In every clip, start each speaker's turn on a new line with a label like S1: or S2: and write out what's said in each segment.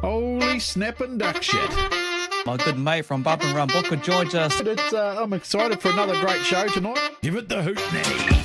S1: Holy snapping duck shit.
S2: My good mate from Bump and Run Booker joins us.
S1: I'm excited for another great show tonight. Give it the hoot nanny.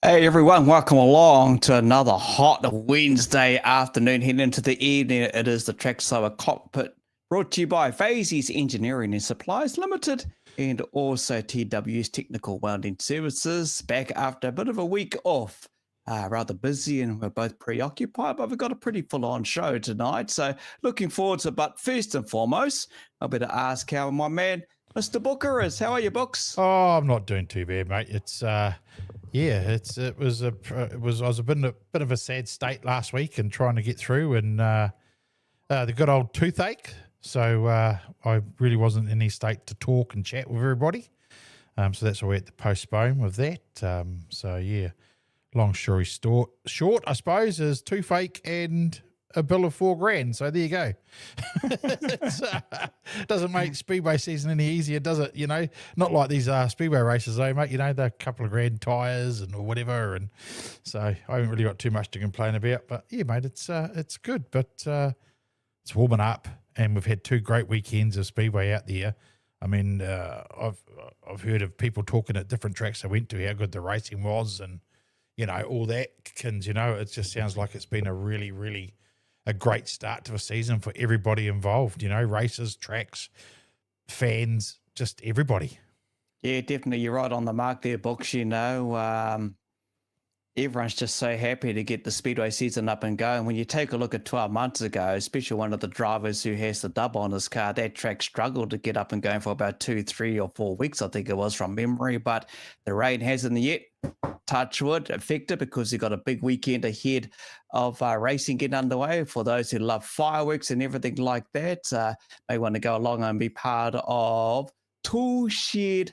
S2: Hey everyone, welcome along to another hot Wednesday afternoon. Heading into the evening, it is the TRACKSIDE Cockpit, brought to you by Fazy's Engineering and Supplies Limited and also TW's Technical Welding Services. Back after a bit of a week off, rather busy, and we're both preoccupied, but we've got a pretty full-on show tonight, so looking forward to it. But first and foremost, I better ask how my man, Mr. Booker, is. How are you, Books?
S3: Oh, I'm not doing too bad, mate. It's I was a bit of a sad state last week and trying to get through, and the good old toothache. So I really wasn't in any state to talk and chat with everybody. So that's why we had to postpone with that. So yeah, long story short, I suppose, is toothache and a bill of $4,000. So there you go. Doesn't make speedway season any easier, does it? You know, not like these speedway races though, mate. You know, they're a couple of grand tyres and or whatever, and so I haven't really got too much to complain about. But yeah, mate, it's good. But it's warming up, and we've had 2 great weekends of speedway out there. I mean, I've heard of people talking at different tracks I went to how good the racing was, and you know all that. You know, it just sounds like it's been a really a great start to a season for everybody involved, you know, racers, tracks, fans, just everybody.
S2: Yeah, definitely. You're right on the mark there, Books. You know, everyone's just so happy to get the speedway season up and going. When you take a look at 12 months ago, especially one of the drivers who has the dub on his car, that track struggled to get up and going for about 2, 3 or 4 weeks, I think it was, from memory. But the rain hasn't yet, touch wood, affected, because you've got a big weekend ahead of racing getting underway. For those who love fireworks and everything like that, may want to go along and be part of Toolshed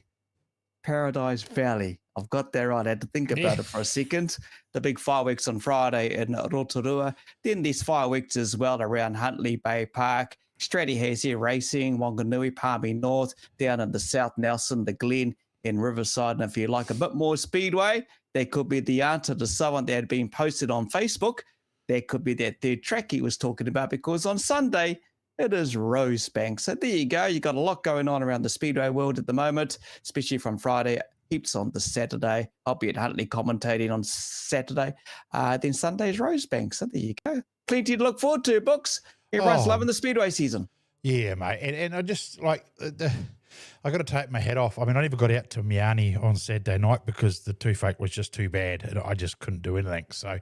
S2: Paradise Valley. I've got that right. I had to think about it for a second. The big fireworks on Friday in Rotorua. Then there's fireworks as well around Huntley Bay Park. Stratty has here racing, Wanganui, Palmy North, down in the South Nelson, the Glen in Riverside. And if you like a bit more speedway, that could be the answer to someone that had been posted on Facebook. That could be that third track he was talking about, because on Sunday, it is Rosebank. So there you go. You've got a lot going on around the speedway world at the moment, especially from Friday. Heaps on the Saturday. I'll be at Huntley commentating on Saturday. Then Sunday's Rosebank. So there you go. Plenty to look forward to, Books. Everyone's loving the speedway season.
S3: Yeah, mate. And I just like, I got to take my hat off. I mean, I never got out to Miami on Saturday night because the toothache was just too bad. And I just couldn't do anything. So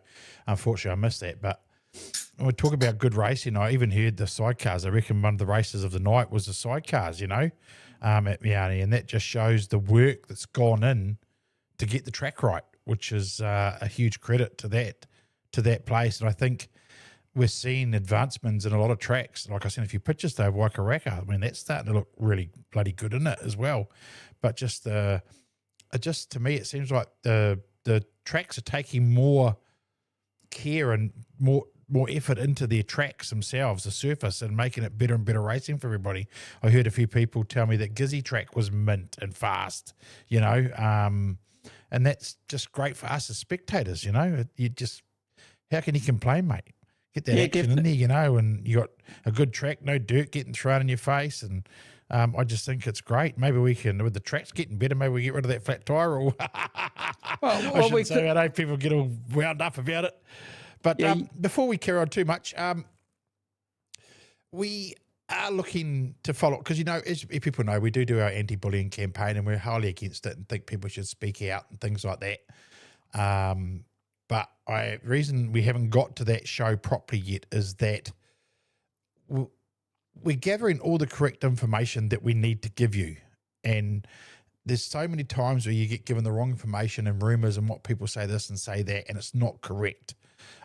S3: unfortunately, I missed that. But when we talk about good racing, I even heard the sidecars. I reckon one of the races of the night was the sidecars, you know, at Miami. And that just shows the work that's gone in to get the track right, which is a huge credit to that place. And I think we're seeing advancements in a lot of tracks. Like I seen a few pictures though of Waikaraka. I mean, that's starting to look really bloody good in it as well. But just to me, it seems like the tracks are taking more care and more effort into their tracks themselves, the surface, and making it better and better racing for everybody. I heard a few people tell me that Gizzy track was mint and fast, you know, and that's just great for us as spectators, you know. How can you complain, mate? Get that action in there, you know, and you got a good track, no dirt getting thrown in your face, and I just think it's great. Maybe we can, with the tracks getting better, maybe we get rid of that flat tyre. Or I know people get all wound up about it. But before we carry on too much, we are looking to follow, because, you know, as people know, we do our anti-bullying campaign, and we're highly against it and think people should speak out and things like that. But the reason we haven't got to that show properly yet is that we're gathering all the correct information that we need to give you. And there's so many times where you get given the wrong information and rumors and what people say this and say that, and it's not correct.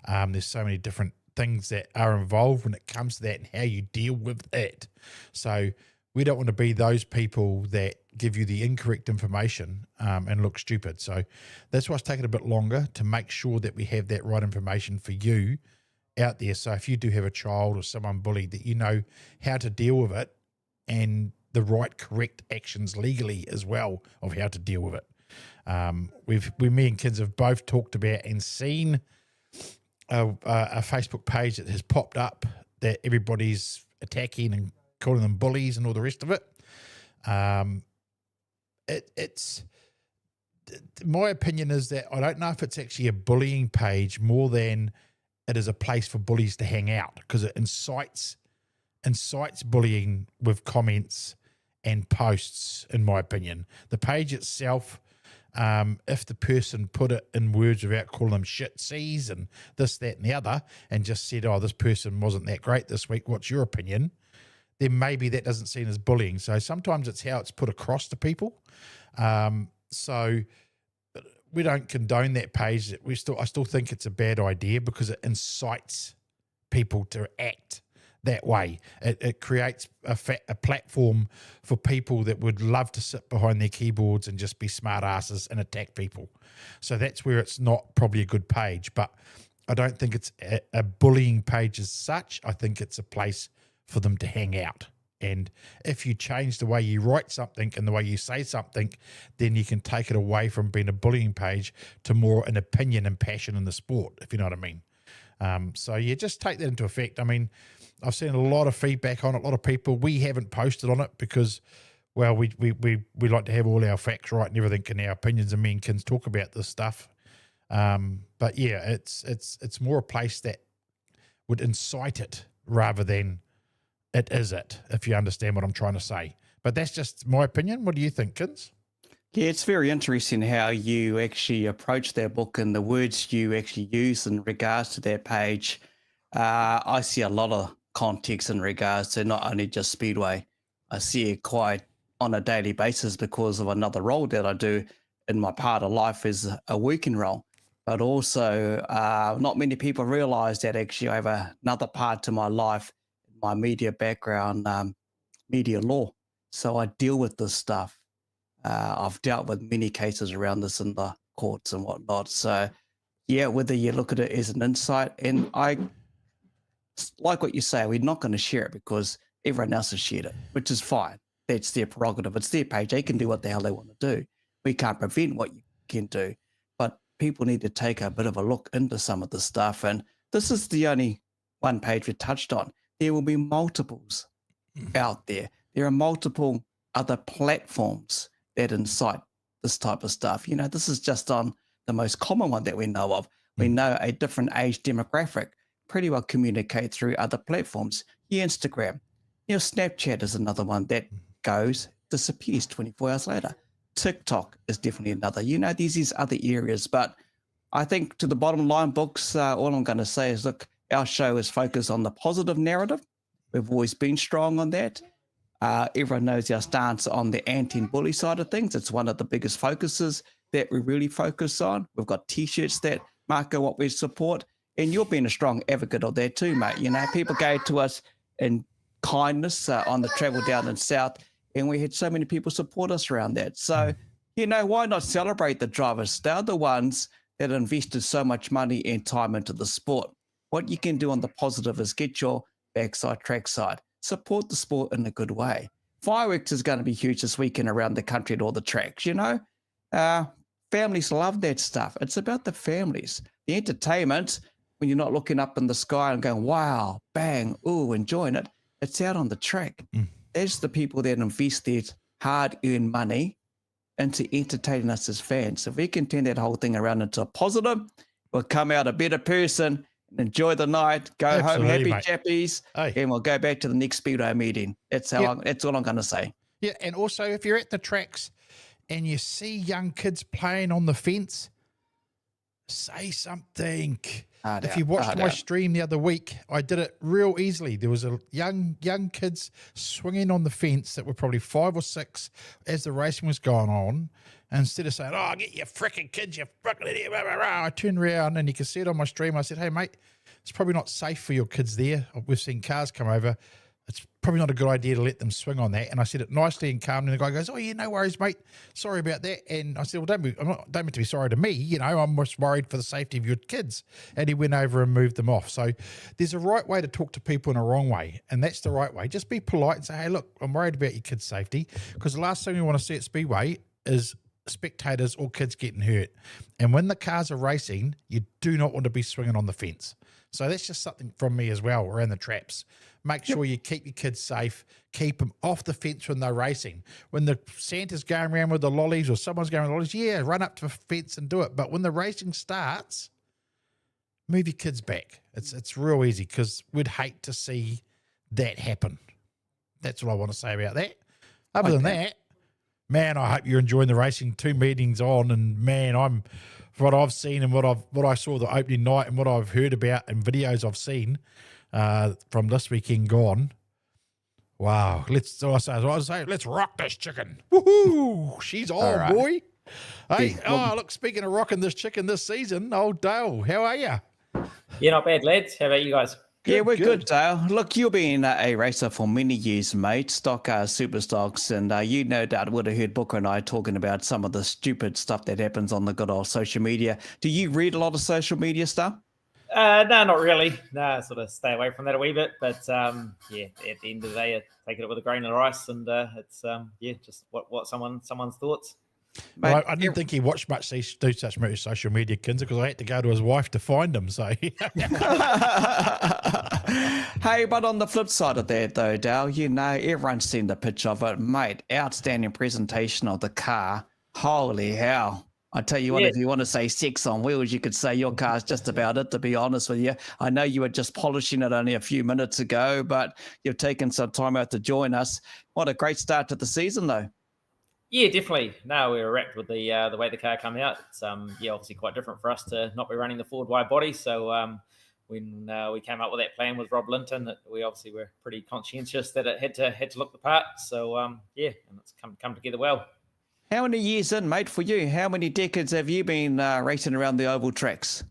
S3: There's so many different things that are involved when it comes to that and how you deal with it. So we don't want to be those people that give you the incorrect information and look stupid. So that's why it's taken a bit longer to make sure that we have that right information for you out there. So if you do have a child or someone bullied, that you know how to deal with it and the right correct actions legally as well of how to deal with it. Me and kids have both talked about and seen a Facebook page that has popped up that everybody's attacking and calling them bullies and all the rest of it. It's my opinion is that I don't know if it's actually a bullying page more than it is a place for bullies to hang out, because it incites bullying with comments and posts, in my opinion. The page itself, if the person put it in words without calling them shitsies and this, that, and the other, and just said, oh, this person wasn't that great this week, what's your opinion? Then maybe that doesn't seem as bullying. So sometimes it's how it's put across to people. So we don't condone that page. I still think it's a bad idea because it incites people to act that way. It creates a platform for people that would love to sit behind their keyboards and just be smart asses and attack people. So that's where it's not probably a good page. But I don't think it's a bullying page as such. I think it's a place for them to hang out. And if you change the way you write something and the way you say something, then you can take it away from being a bullying page to more an opinion and passion in the sport, if you know what I mean. So yeah, just take that into effect. I mean, I've seen a lot of feedback on it. A lot of people, we haven't posted on it because, well, we like to have all our facts right and everything and our opinions, and me and Kins talk about this stuff. But yeah, it's more a place that would incite it rather than it is it, if you understand what I'm trying to say. But that's just my opinion. What do you think, Kins?
S2: Yeah, it's very interesting how you actually approach that book and the words you actually use in regards to that page. I see a lot of context in regards to not only just Speedway. I see it quite on a daily basis because of another role that I do in my part of life is a working role. But also, not many people realize that actually I have another part to my life, my media background, media law. So I deal with this stuff. I've dealt with many cases around this in the courts and whatnot. So yeah, whether you look at it as an insight, and I like what you say, we're not going to share it because everyone else has shared it, which is fine. That's their prerogative. It's their page. They can do what the hell they want to do. We can't prevent what you can do, but people need to take a bit of a look into some of the stuff. And this is the only one page we touched on. There will be multiples out there. There are multiple other platforms that incite this type of stuff. You know, this is just on the most common one that we know of. We know a different age demographic pretty well communicate through other platforms. Your Instagram, your Snapchat is another one that goes, disappears 24 hours later. TikTok is definitely another. You know, these other areas. But I think to the bottom line, books, all I'm going to say is, look, our show is focused on the positive narrative. We've always been strong on that. Everyone knows our stance on the anti and bully side of things. It's one of the biggest focuses that we really focus on. We've got T-shirts that mark what we support. And you're being a strong advocate of that too, mate. You know, people go to us in kindness on the travel down in South, and we had so many people support us around that. So, you know, why not celebrate the drivers? They're the ones that invested so much money and time into the sport. What you can do on the positive is get your backside, trackside. Support the sport in a good way. Fireworks is going to be huge this weekend around the country at all the tracks, you know. Families love that stuff. It's about the families. The entertainment, when you're not looking up in the sky and going, wow, bang, ooh, enjoying it, it's out on the track. That's the people that invest their hard-earned money into entertaining us as fans. If we can turn that whole thing around into a positive, we'll come out a better person, enjoy the night, go
S3: Absolutely,
S2: home happy
S3: mate.
S2: chappies, and we'll go back to the next Speedway meeting. That's that's all I'm going to say.
S3: Yeah, and also if you're at the tracks and you see young kids playing on the fence, say something. If you watched my stream the other week, I did it real easily. There was a young kids swinging on the fence that were probably 5 or 6 as the racing was going on. And instead of saying, oh, get your frickin' kids, you frickin' idiot, rah, rah, rah, I turned around and you can see it on my stream. I said, hey, mate, it's probably not safe for your kids there. We've seen cars come over. It's probably not a good idea to let them swing on that. And I said it nicely and calmly. And the guy goes, "Oh, yeah, no worries, mate. Sorry about that." And I said, "Well, don't mean to be sorry to me. You know, I'm just worried for the safety of your kids." And he went over and moved them off. So there's a right way to talk to people and a wrong way. And that's the right way. Just be polite and say, "Hey, look, I'm worried about your kids' safety." Because the last thing we want to see at Speedway is spectators or kids getting hurt. And when the cars are racing, you do not want to be swinging on the fence. So that's just something from me as well around the traps. Make sure you keep your kids safe, keep them off the fence when they're racing. When the Santa's going around with the lollies or someone's going with the lollies, yeah, run up to the fence and do it. But when the racing starts, move your kids back. It's real easy because we'd hate to see that happen. That's what I want to say about that. Other than that, man, I hope you're enjoying the racing. 2 meetings on, and man, what I've seen and what I saw the opening night and what I've heard about and videos I've seen from this weekend gone. Wow, let's rock this chicken. Woohoo! She's on, right, boy. Hey, look, speaking of rocking this chicken this season, old Dale, how are you?
S4: Yeah, not bad, lads. How about you guys?
S2: Yeah, we're good, Dale. Look, you've been a racer for many years, mate. Stock cars, super stocks, and you no doubt would have heard Booker and I talking about some of the stupid stuff that happens on the good old social media. Do you read a lot of social media stuff?
S4: No, not really. No, I sort of stay away from that a wee bit. But yeah, at the end of the day, I take it with a grain of rice, and it's just what someone's thoughts.
S3: Mate, well, I didn't think he watched much do such much social media, Kinzer, because I had to go to his wife to find him. So,
S2: hey, but on the flip side of that, though, Dale, you know, everyone's seen the picture of it, mate. Outstanding presentation of the car. Holy hell. I tell you what, if you want to say sex on wheels, you could say your car's just about it, to be honest with you. I know you were just polishing it only a few minutes ago, but you've taken some time out to join us. What a great start to the season, though.
S4: Yeah, definitely. No, we were wrapped with the way the car came out. It's obviously quite different for us to not be running the forward wide body. So when we came up with that plan with Rob Linton, we obviously were pretty conscientious that it had to look the part. So and it's come together well.
S2: How many years in, mate, for you? How many decades have you been racing around the oval tracks?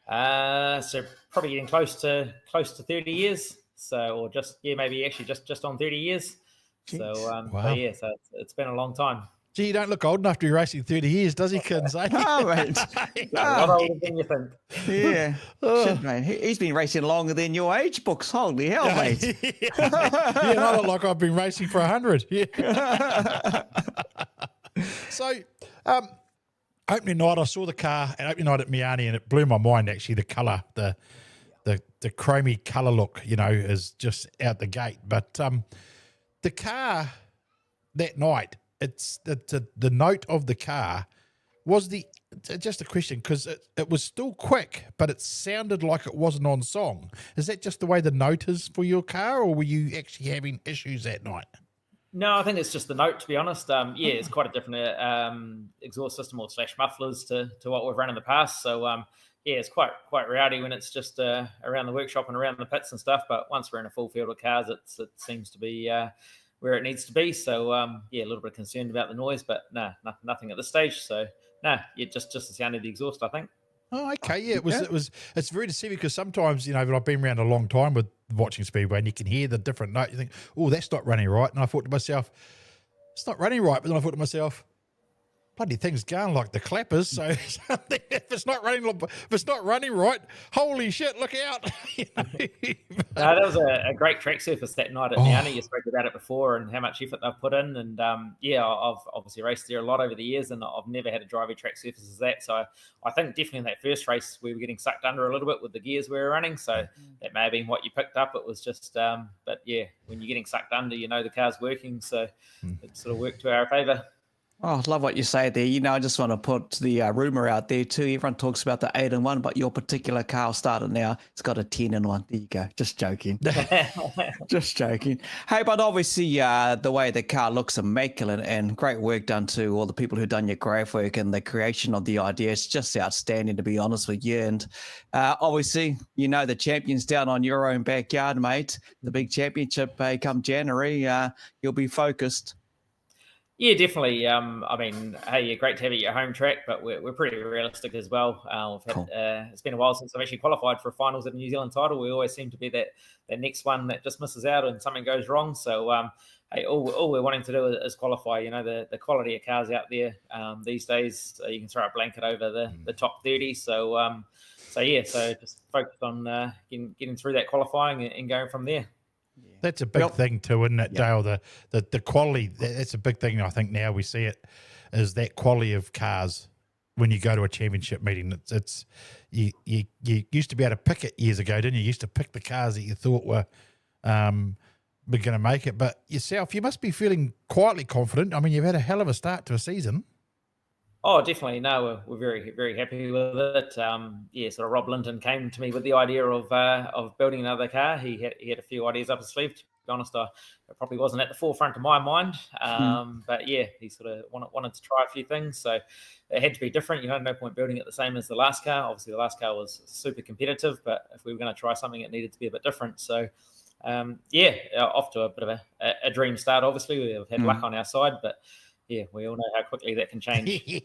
S4: So probably getting close to 30 years. So, or maybe actually just on 30 years. Jeez. So, wow. So it's been a long time.
S3: Gee, you don't look old enough to be racing 30 years, does he, Kins?
S2: No, mate.
S4: A lot older than you think.
S2: Yeah. Shit, mate. He's been racing longer than your age books. Holy hell, mate.
S3: I look like I've been racing for 100. Yeah. So, opening night, I saw the car at opening night at Miani, and it blew my mind, actually, the colour, the chromey colour look, is just out the gate. But the car that night, it's the note of the car was just a question, because it was still quick, but it sounded like it wasn't on song. Is that just the way the note is for your car, or were you actually having issues that night?
S4: No, I think it's just the note, to be honest. It's quite a different exhaust system or / mufflers to what we've run in the past. So, it's quite rowdy when it's just around the workshop and around the pits and stuff. But once we're in a full field of cars, it seems to be where it needs to be. So, a little bit concerned about the noise, but nothing at this stage. So, just the sound of the exhaust, I think.
S3: Oh, okay. Yeah, it's very deceiving, because sometimes, but I've been around a long time with watching Speedway, and you can hear the different note. You think, oh, that's not running right. And I thought to myself, it's not running right. But then I thought to myself, bloody thing's going like the clappers. So if it's not running right, holy shit, look out.
S4: That was a great track surface that night at Miani. You spoke about it before and how much effort they've put in. And I've obviously raced there a lot over the years, and I've never had a driving track surface as that. So I think definitely in that first race, we were getting sucked under a little bit with the gears we were running. So that may have been what you picked up. It was just, when you're getting sucked under, the car's working. So it sort of worked to our favour.
S2: Oh, I love what you say there. I just want to put the rumour out there too. Everyone talks about the 8-in-1, but your particular car started now. It's got a 10-in-1. There you go. Just joking. Just joking. Hey, but obviously the way the car looks immaculate, and great work done to all the people who've done your graph work and the creation of the idea. It's just outstanding, to be honest with you. And obviously, the champion's down on your own backyard, mate. The big championship come January, you'll be focused.
S4: Yeah, definitely. I mean, hey, yeah, great to have it at your home track, but we're pretty realistic as well. We've had, it's been a while since I've actually qualified for finals at the New Zealand title. We always seem to be that next one that just misses out and something goes wrong. So, hey, all we're wanting to do is qualify. You know, the quality of cars out there these days, you can throw a blanket over the top 30. So, so just focus on getting through that qualifying and going from there.
S3: That's a big thing too, isn't it, Dale? The quality, that's a big thing. I think now we see it is that quality of cars when you go to a championship meeting. It's you used to be able to pick it years ago, didn't you? You used to pick the cars that you thought were going to make it. But yourself, you must be feeling quietly confident. I mean, you've had a hell of a start to a season.
S4: Oh, definitely. No, we're very, very happy with it. Sort of Rob Linton came to me with the idea of building another car. He had a few ideas up his sleeve. To be honest, it probably wasn't at the forefront of my mind. But yeah, he sort of wanted to try a few things. So it had to be different. You know, no point building it the same as the last car. Obviously, the last car was super competitive, but if we were going to try something, it needed to be a bit different. So off to a bit of a dream start. Obviously, we've had luck on our side, but yeah, we all know how quickly that can change.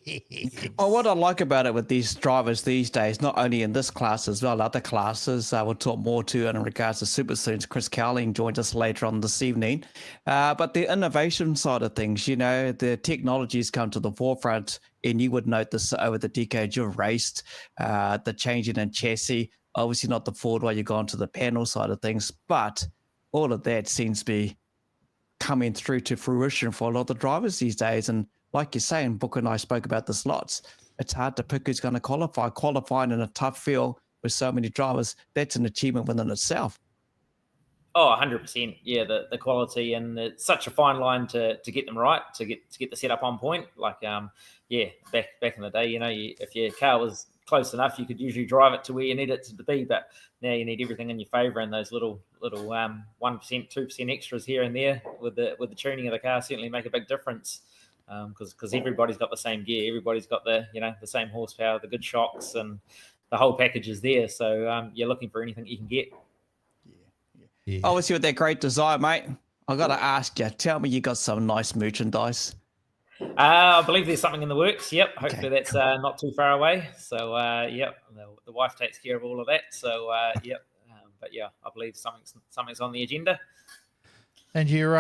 S2: Well, what I like about it with these drivers these days, not only in this class as well, other classes, we'll talk more to in regards to Super Soons. Chris Cowling joins us later on this evening. But the innovation side of things, you know, the technologies come to the forefront, and you would note this over the decades you've raced, the changing in chassis, obviously not the Ford while you go onto the panel side of things, but all of that seems to be coming through to fruition for a lot of the drivers these days. And like you're saying, Book and I spoke about this lots. It's hard to pick who's going to qualify. Qualifying in a tough field with so many drivers, that's an achievement within itself.
S4: Oh, 100%. Yeah, the quality, and it's such a fine line to get them right, to get the setup on point. Like, back in the day, you know, if your car was close enough, you could usually drive it to where you need it to be. But now you need everything in your favour, and those little 1%, 2% extras here and there with the tuning of the car certainly make a big difference. Because everybody's got the same gear, everybody's got the same horsepower, the good shocks, and the whole package is there. So you're looking for anything you can get.
S2: Yeah. Obviously, with that great design, mate, I got to ask you, tell me you got some nice merchandise.
S4: I believe there's something in the works. Yep. Hopefully that's not too far away. So, the wife takes care of all of that. So, but yeah, I believe something's on the agenda.
S3: And your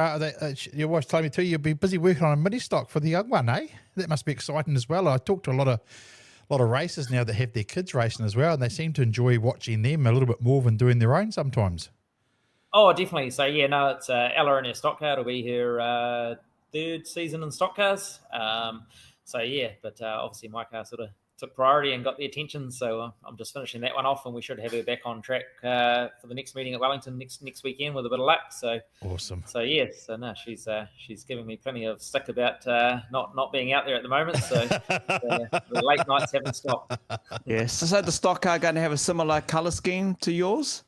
S3: wife's told me too, you'll be busy working on a mini stock for the young one, eh? That must be exciting as well. I talk to a lot of racers now that have their kids racing as well, and they seem to enjoy watching them a little bit more than doing their own sometimes.
S4: Oh, definitely. So yeah, no, it's Ella in her stock car. It'll be her third season in stock cars. So yeah, but obviously my car sort of took priority and got the attention. So I'm just finishing that one off, and we should have her back on track for the next meeting at Wellington next weekend with a bit of luck. So awesome. So yeah, so no, she's giving me plenty of stick about not being out there at the moment. So the late nights haven't stopped.
S2: Yes. So the stock car going to have a similar colour scheme to yours?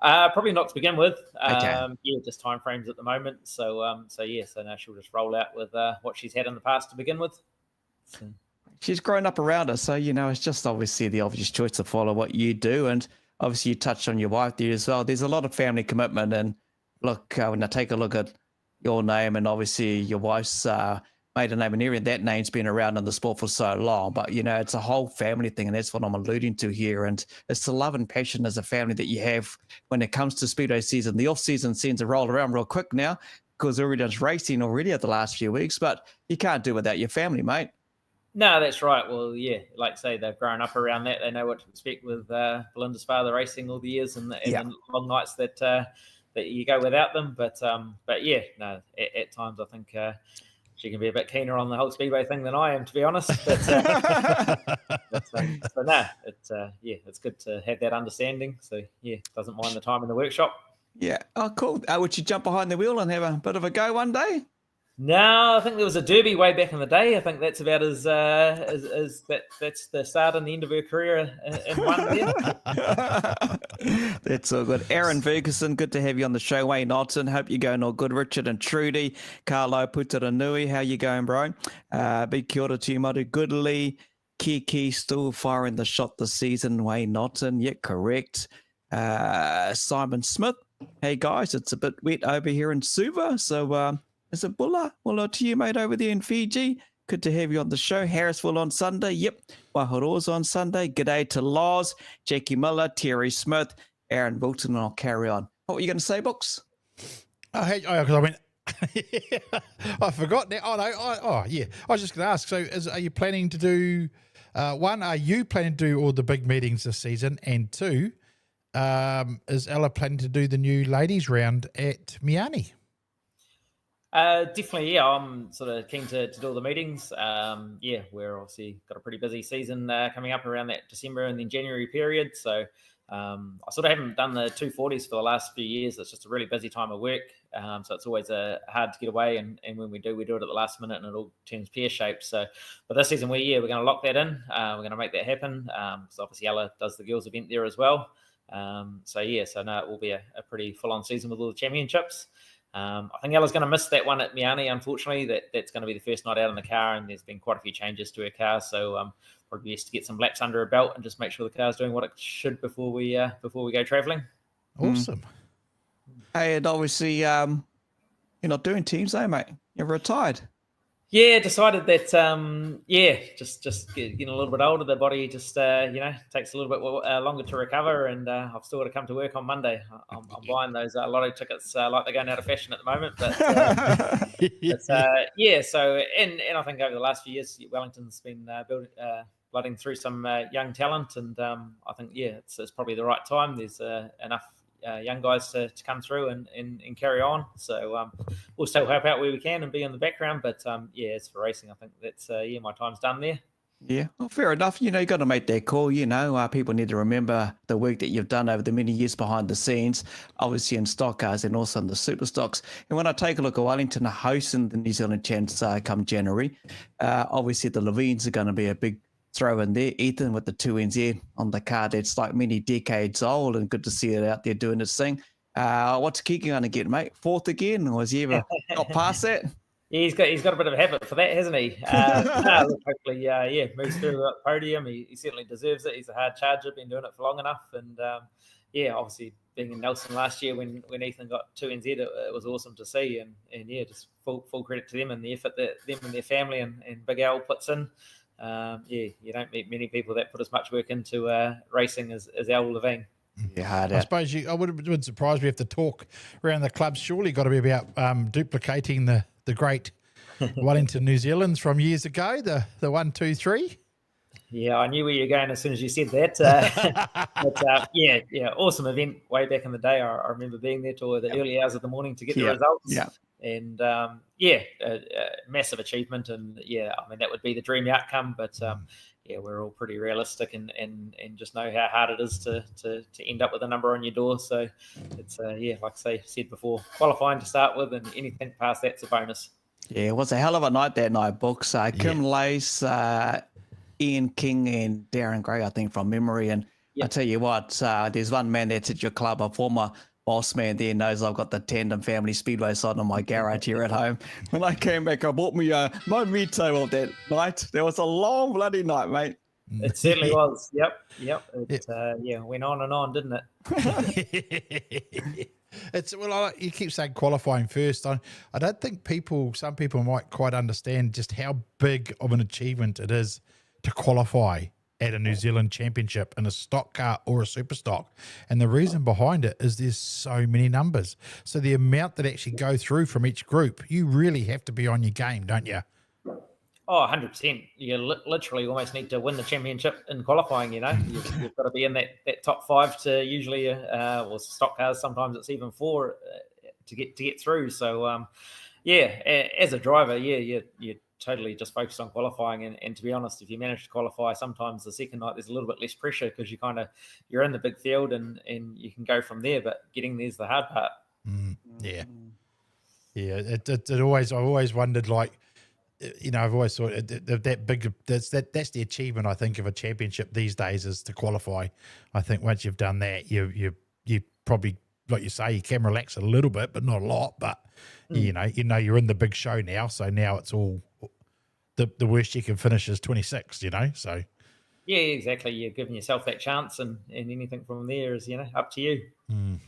S4: Probably not to begin with.
S2: Okay.
S4: Just time frames at the moment. So now she'll just roll out with what she's had in the past to begin with. So.
S2: She's grown up around us, so it's just obviously the obvious choice to follow what you do, and obviously you touched on your wife there as well. There's a lot of family commitment, and look, when I take a look at your name and obviously your wife's maiden name and everything, that name's been around in the sport for so long, but it's a whole family thing, and that's what I'm alluding to here. And it's the love and passion as a family that you have when it comes to speedway season. The off season seems to roll around real quick now because everyone's racing already at the last few weeks, but you can't do without your family, mate.
S4: No, that's right. Well, yeah, like I say, they've grown up around that. They know what to expect with Belinda's father racing all the years and the long nights that you go without them. But yeah, no, at times I think she can be a bit keener on the whole speedway thing than I am, to be honest. But no, it's good to have that understanding. So yeah, doesn't mind the time in the workshop.
S2: Yeah. Oh, cool. Would you jump behind the wheel and have a bit of a go one day?
S4: No, I think there was a derby way back in the day. I think that's about as that's the start and the end of her career in one year.
S2: That's all good. Aaron Ferguson, good to have you on the show. Wayne Otton, hope you're going all good. Richard and Trudy, Carlo Putaranui, how you going, bro? Big kia ora to you, Matu Goodley. Kiki still firing the shot this season. Wayne Otton, yeah, correct. Simon Smith, hey guys, it's a bit wet over here in Suva, so Is it Bulla? Bulla to you, mate, over there in Fiji. Good to have you on the show. Harrisville on Sunday. Yep. Waiharoa's on Sunday. G'day to Loz, Jackie Miller, Terry Smith, Aaron Wilton, and I'll carry on. What were you going to say, Books?
S3: Oh, hey, because I went. I forgot now. Oh no! Yeah. I was just going to ask. So, are you planning to do? One, are you planning to do all the big meetings this season? And two, is Ella planning to do the new ladies round at Miami?
S4: Definitely, yeah. I'm sort of keen to do all the meetings. Yeah, we're obviously got a pretty busy season coming up around that December and then January period. So I sort of haven't done the 240s for the last few years. It's just a really busy time of work. So it's always hard to get away. And when we do it at the last minute and it all turns pear-shaped. So but this season, we're going to lock that in. We're going to make that happen. Because obviously Ella does the girls event there as well. So no, it will be a pretty full-on season with all the championships. I think Ella's going to miss that one at Miami, unfortunately. That's going to be the first night out in the car, and there's been quite a few changes to her car. So probably best to get some laps under her belt and just make sure the car's doing what it should before we go travelling.
S3: Awesome.
S2: Hey, and obviously you're not doing teams, though, mate. You're retired.
S4: Yeah, decided that, just getting a little bit older, the body just, takes a little bit longer to recover, and I've still got to come to work on Monday. I'm buying those lotto tickets like they're going out of fashion at the moment. But, so, and I think over the last few years, Wellington's been blooding through some young talent, and I think, it's probably the right time. There's enough young guys to come through and carry on. So we'll still help out where we can and be in the background. But as for racing, I think that's my time's done there.
S2: Yeah, well, fair enough. You got to make that call. People need to remember the work that you've done over the many years behind the scenes, obviously in stock cars and also in the super stocks. And when I take a look at Wellington hosting the New Zealand Champs come January, obviously the Levines are going to be a big throw in there. Ethan with the 2NZ on the car that's like many decades old, and good to see it out there doing its thing. What's Kiki going to get, mate? Fourth again, or has he ever got past that?
S4: Yeah, he's got a bit of a habit for that, hasn't he? Hopefully, moves through the podium. He certainly deserves it. He's a hard charger, been doing it for long enough, and obviously being in Nelson last year when Ethan got 2NZ, it was awesome to see, and just full credit to them and the effort that them and their family and Big Al puts in. You don't meet many people that put as much work into racing as Al Levine.
S2: Yeah, hard out.
S3: I suppose I would surprise me if the talk around the club's surely got to be about duplicating the great Wellington New Zealand's from years ago, the 1, 2, 3.
S4: Yeah, I knew where you were going as soon as you said that. Awesome event way back in the day. I remember being there till the early hours of the morning to get the results. Yeah. And massive achievement, and that would be the dream outcome. But we're all pretty realistic and just know how hard it is to end up with a number on your door. So it's like I said before, qualifying to start with, and anything past that's a bonus. Yeah,
S2: it was a hell of a night that night, Books. Kim Lace, Ian King, and Darren Gray, I think, from memory. And I tell you what, there's one man that's at your club, a former boss man there, knows I've got the Tandem Family Speedway side on my garage here at home. When I came back, I bought me my meat table that night. There was a long bloody night, mate.
S4: It certainly was. Yep. It went on and on, didn't it?
S3: You keep saying qualifying first. I don't think some people might quite understand just how big of an achievement it is to qualify at a New Zealand championship in a stock car or a super stock. And the reason behind it is there's so many numbers. So the amount that actually go through from each group, you really have to be on your game, don't you?
S4: Oh, 100%. You literally almost need to win the championship in qualifying, You've got to be in that top 5 to usually, stock cars, sometimes it's even 4 to get through. So, as a driver, you're totally just focused on qualifying. And to be honest, if you manage to qualify, sometimes the second night there's a little bit less pressure because you're in the big field and you can go from there. But getting there's the hard part.
S3: Yeah. I've always wondered, I've always thought that big. That's the achievement, I think, of a championship these days is to qualify. I think once you've done that, you probably, like you say, you can relax a little bit, but not a lot. But you're in the big show now, so now it's all the worst you can finish is 26. So
S4: Yeah, exactly. You're giving yourself that chance, and anything from there is, up to you.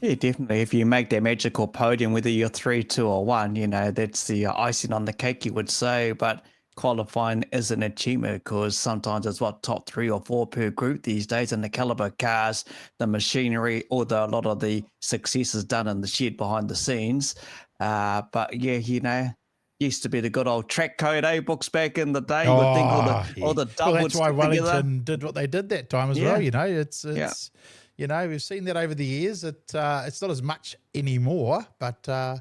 S2: Yeah, definitely. If you make that magical podium, whether you're 3, 2, or 1, that's the icing on the cake, you would say. But qualifying is an achievement because sometimes it's top 3 or 4 per group these days, and the caliber cars, the machinery, a lot of the success is done in the shed behind the scenes. But yeah, used to be the good old track code books back in the day. You would think all the double.
S3: Well, that's why Wellington did what they did that time as well. It's we've seen that over the years. It's not as much anymore, but I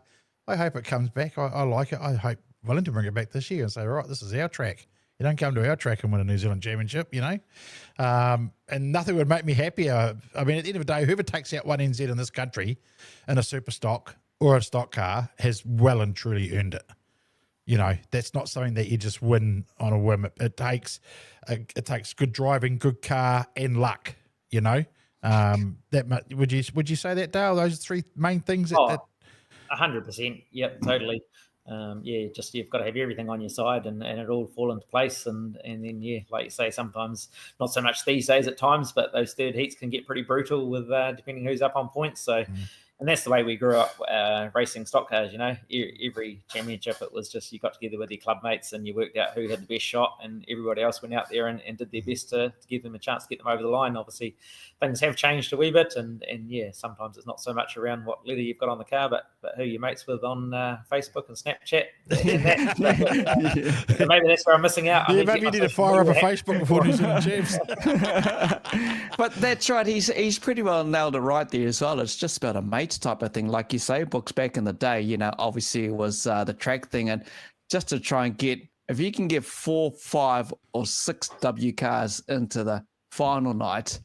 S3: hope it comes back. I like it. I hope Wellington bring it back this year and say, right, this is our track. You don't come to our track and win a New Zealand championship, and nothing would make me happier. I mean, at the end of the day, whoever takes out one NZ in this country in a super stock or a stock car has well and truly earned it. That's not something that you just win on a whim. It takes good driving, good car, and luck. Would you say that, Dale? Those are 3 main things.
S4: 100%. Yep, totally. Just you've got to have everything on your side and it all fall into place. And then, like you say, sometimes not so much these days at times, but those third heats can get pretty brutal with depending who's up on points. So. And that's the way we grew up racing stock cars, Every championship, it was just you got together with your club mates and you worked out who had the best shot, and everybody else went out there and did their best to give them a chance to get them over the line. Obviously, things have changed a wee bit, and sometimes it's not so much around what leather you've got on the car, but who you're mates with on Facebook and Snapchat. So maybe that's where I'm missing out.
S3: Maybe you need to fire up a Facebook before New Zealand champs.
S2: But that's right. He's pretty well nailed it right there as well. It's just about a mate type of thing, like you say. Books back in the day, obviously it was the track thing, and just to try and if you can get 4, 5, or 6 W cars into the final night,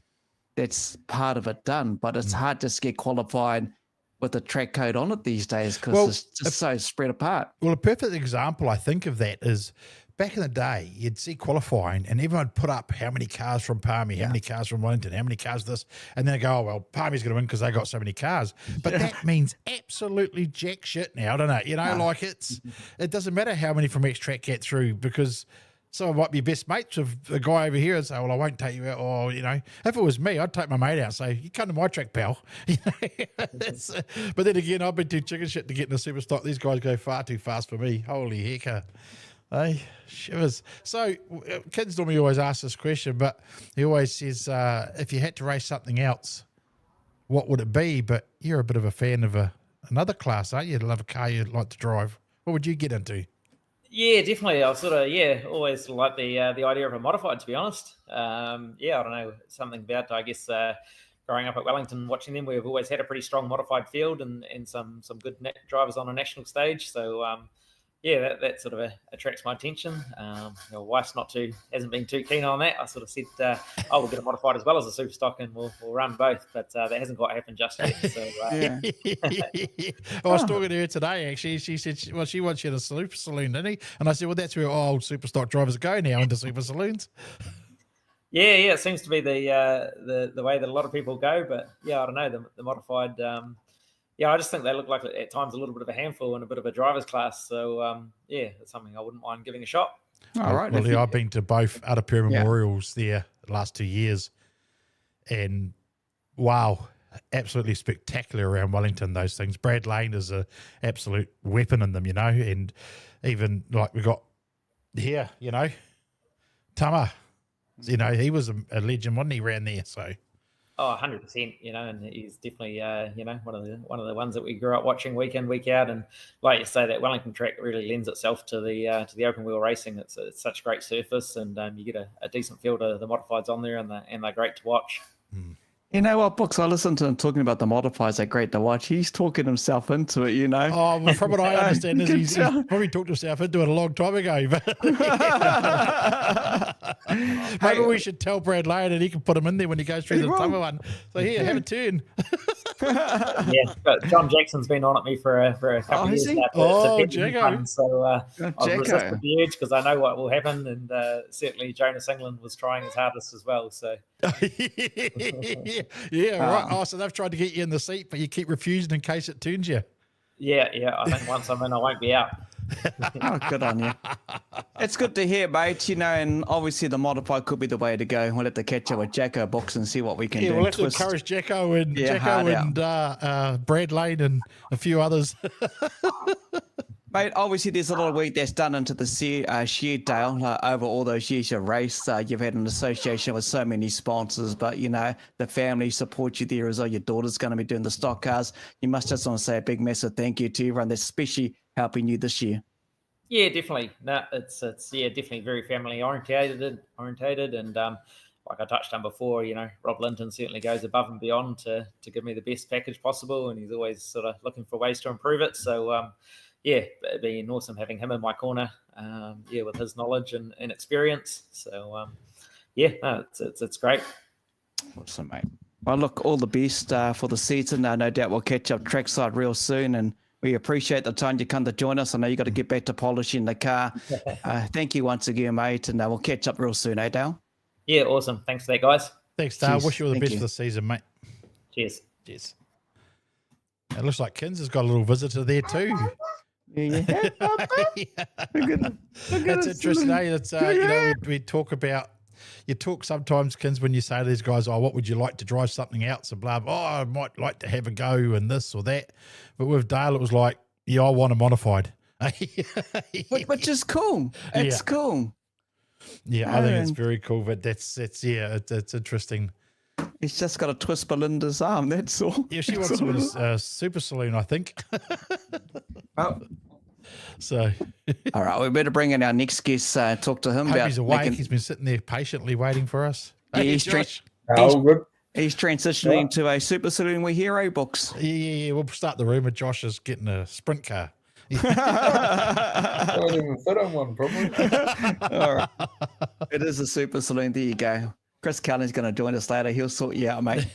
S2: that's part of it done. But it's hard to get qualified with the track code on it these days because it's just so spread apart.
S3: Well, a perfect example I think of that is back in the day, you'd see qualifying and everyone would put up how many cars from Palmy, how many cars from Wellington, how many cars this, and then they go, oh, well, Palmy's going to win because they got so many cars. But that means absolutely jack shit now, doesn't it? Like it doesn't matter how many from each track get through because someone might be best mates with a guy over here and say, well, I won't take you out. Or, if it was me, I'd take my mate out and say, you come to my track, pal. But then again, I've been too chicken shit to get in the super stock. These guys go far too fast for me. Holy heck. Hey, shivers. So kids normally always ask this question, but he always says, if you had to race something else, what would it be? But you're a bit of a fan of another class, aren't you? You'd love a car you'd like to drive. What would you get into?
S4: Yeah, definitely. I always like the idea of a modified, to be honest. I don't know, something about, I guess, growing up at Wellington, watching them, we've always had a pretty strong modified field and some good drivers on a national stage. So, that sort of attracts my attention. My wife's hasn't been too keen on that. I sort of said, we'll get a modified as well as a super stock and we'll run both, but that hasn't quite happened just yet. So,
S3: I was talking to her today, actually. She said, she wants you in a super saloon, didn't he? And I said, well, that's where all old super stock drivers go now, into super saloons.
S4: Yeah, it seems to be the way that a lot of people go, but I don't know, the modified, I just think they look like at times a little bit of a handful and a bit of a driver's class. So, it's something I wouldn't mind giving a shot.
S2: All right.
S3: Well, I've been to both Atapura Memorials there the last 2 years. And, wow, absolutely spectacular around Wellington, those things. Brad Lane is an absolute weapon in them, and even like we got here, Tama, he was a legend, wasn't he, around there, so...
S4: Oh, 100%, and he's definitely, one of the ones that we grew up watching week in, week out. And like you say, that Wellington track really lends itself to the open wheel racing. It's such a great surface, and you get a decent field of the modifieds on there, and they're great to watch.
S2: You know what, Books? I listened to him talking about the modifiers. They're great to watch. He's talking himself into it,
S3: Oh, well, from what I understand is he's probably talked himself into it a long time ago. Maybe we should tell Brad Lane and he can put him in there when he goes through the Tama one. So here, have a turn.
S4: But John Jackson's been on at me for a couple of years now.
S3: Jacko.
S4: So I've resisted the urge because I know what will happen, and certainly Jonas England was trying his hardest as well. So
S3: right. Oh, so they've tried to get you in the seat, but you keep refusing in case it turns you.
S4: Yeah. I think once I'm in, I won't be out.
S2: Oh, good on you. It's good to hear, mate. And obviously the modify could be the way to go. We'll have to catch up with Jacko Books and see what we can do.
S3: We'll have to encourage Jacko and Brad Lane and a few others.
S2: Mate, obviously there's a lot of work that's done into the sheer Dale over all those years you've raced. You've had an association with so many sponsors, but the family support you there as well. Your daughter's going to be doing the stock cars. You must just want to say a big massive thank you to everyone that's especially helping you this year.
S4: Yeah, definitely. No, it's definitely very family orientated, and like I touched on before, Rob Linton certainly goes above and beyond to give me the best package possible, and he's always sort of looking for ways to improve it. So it'd be awesome having him in my corner, with his knowledge and experience. So it's great.
S2: Awesome, mate. Well, look, all the best for the season. No doubt we'll catch up trackside real soon, and we appreciate the time you come to join us. I know you got to get back to polishing the car. Thank you once again, mate, and we'll catch up real soon, Dale?
S4: Yeah, awesome. Thanks for that, guys.
S3: Thanks, Dale. Wish you all the best for the season, mate.
S4: Cheers.
S3: Cheers. It looks like Kins has got a little visitor there too.
S2: Yeah.
S3: That's interesting. It's we talk about. You talk sometimes, Kins, when you say to these guys, "Oh, what would you like to drive something out?" So blah, blah. Oh, I might like to have a go and this or that. But with Dale, it was like, yeah, I want a modified.
S2: Which is cool. It's cool.
S3: Yeah, I think it's very cool. But it's interesting.
S2: He's just got to twist Belinda's arm. That's all.
S3: Yeah, she wants to win a super saloon, I think.
S2: Oh.
S3: So,
S2: all right, we better bring in our next guest. Talk to him.
S3: Hope he's awake. He's been sitting there patiently waiting for us.
S2: Yeah,
S3: hey,
S2: he's transitioning into a super saloon with hero books.
S3: Yeah. We'll start the rumor. Josh is getting a sprint car.
S5: I don't even fit on one, probably.
S2: All right. It is a super saloon. There you go. Chris Cullen's going to join us later. He'll sort you out, mate.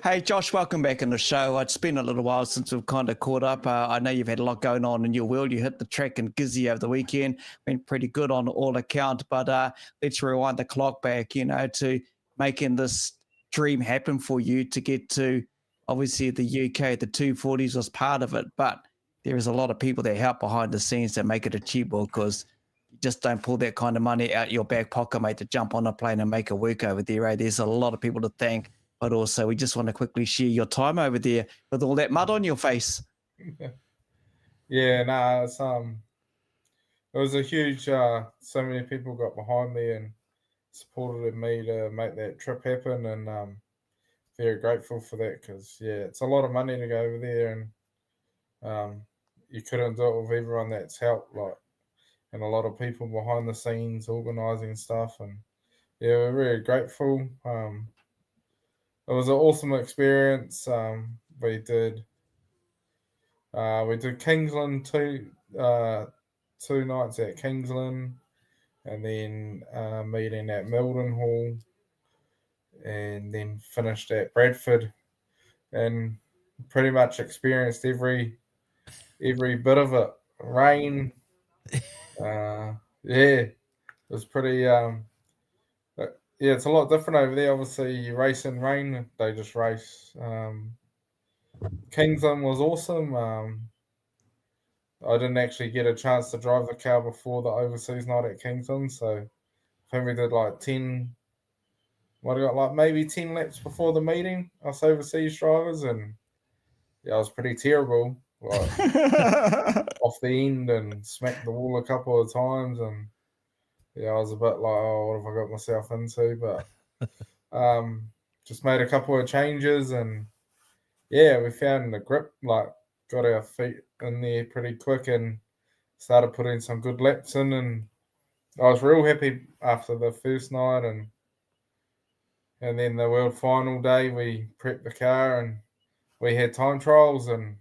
S2: Hey, Josh, welcome back in the show. It's been a little while since we've kind of caught up. I know you've had a lot going on in your world. You hit the track in Gizzy over the weekend. Went pretty good on all account. But let's rewind the clock back, to making this dream happen for you to get to, obviously, the UK. The 240s was part of it. But there is a lot of people that help behind the scenes that make it achievable, because just don't pull that kind of money out your back pocket, mate, to jump on a plane and make it work over there. Right? There's a lot of people to thank, but also we just want to quickly share your time over there with all that mud on your face.
S5: Yeah, no, it's it was a huge. So many people got behind me and supported me to make that trip happen, and very grateful for that, because it's a lot of money to go over there, and you couldn't do it with everyone that's helped, and a lot of people behind the scenes organising stuff, and we're very grateful. It was an awesome experience. We did Kingsland two nights at Kingsland, and then meeting at Mildenhall, and then finished at Bradford, and pretty much experienced every bit of it. Rain. It was pretty it's a lot different over there. Obviously you race in rain, they just race. Kingsland was awesome. I didn't actually get a chance to drive the car before the overseas night at Kingsland, so I think we did maybe 10 laps before the meeting, us overseas drivers, and I was pretty terrible. Off the end and smacked the wall a couple of times, and I was a bit like, oh, what have I got myself into? But just made a couple of changes, and we found the grip, got our feet in there pretty quick and started putting some good laps in, and I was real happy after the first night, and then the world final day we prepped the car and we had time trials, and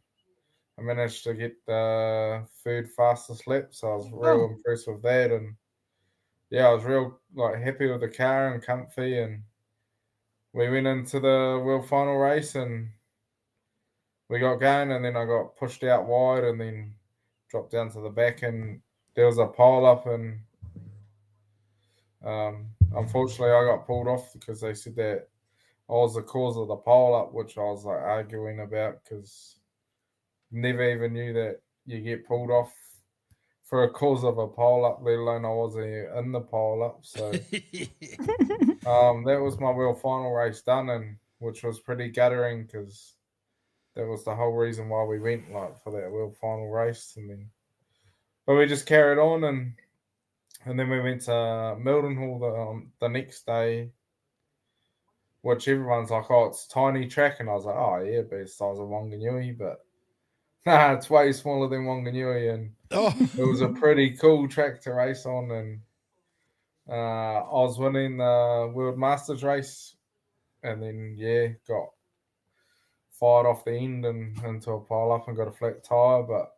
S5: I managed to get the third fastest lap, so I was real impressed with that, and I was real happy with the car and comfy, and we went into the world final race and we got going, and then I got pushed out wide and then dropped down to the back, and there was a pile up, and unfortunately I got pulled off because they said that I was the cause of the pile up, which I was arguing about, because never even knew that you get pulled off for a cause of a pole up, let alone I wasn't in the pole up. So that was my wheel final race done, and which was pretty guttering because that was the whole reason why we went like for that wheel final race. And then, but we just carried on, and then we went to Mildenhall the next day, which everyone's like, oh, it's a tiny track, and I was like, oh yeah, but it's the size of Wanganui, but nah, it's way smaller than Wanganui, and it was a pretty cool track to race on, and I was winning the World Masters race, and then got fired off the end and into a pile up and got a flat tire. But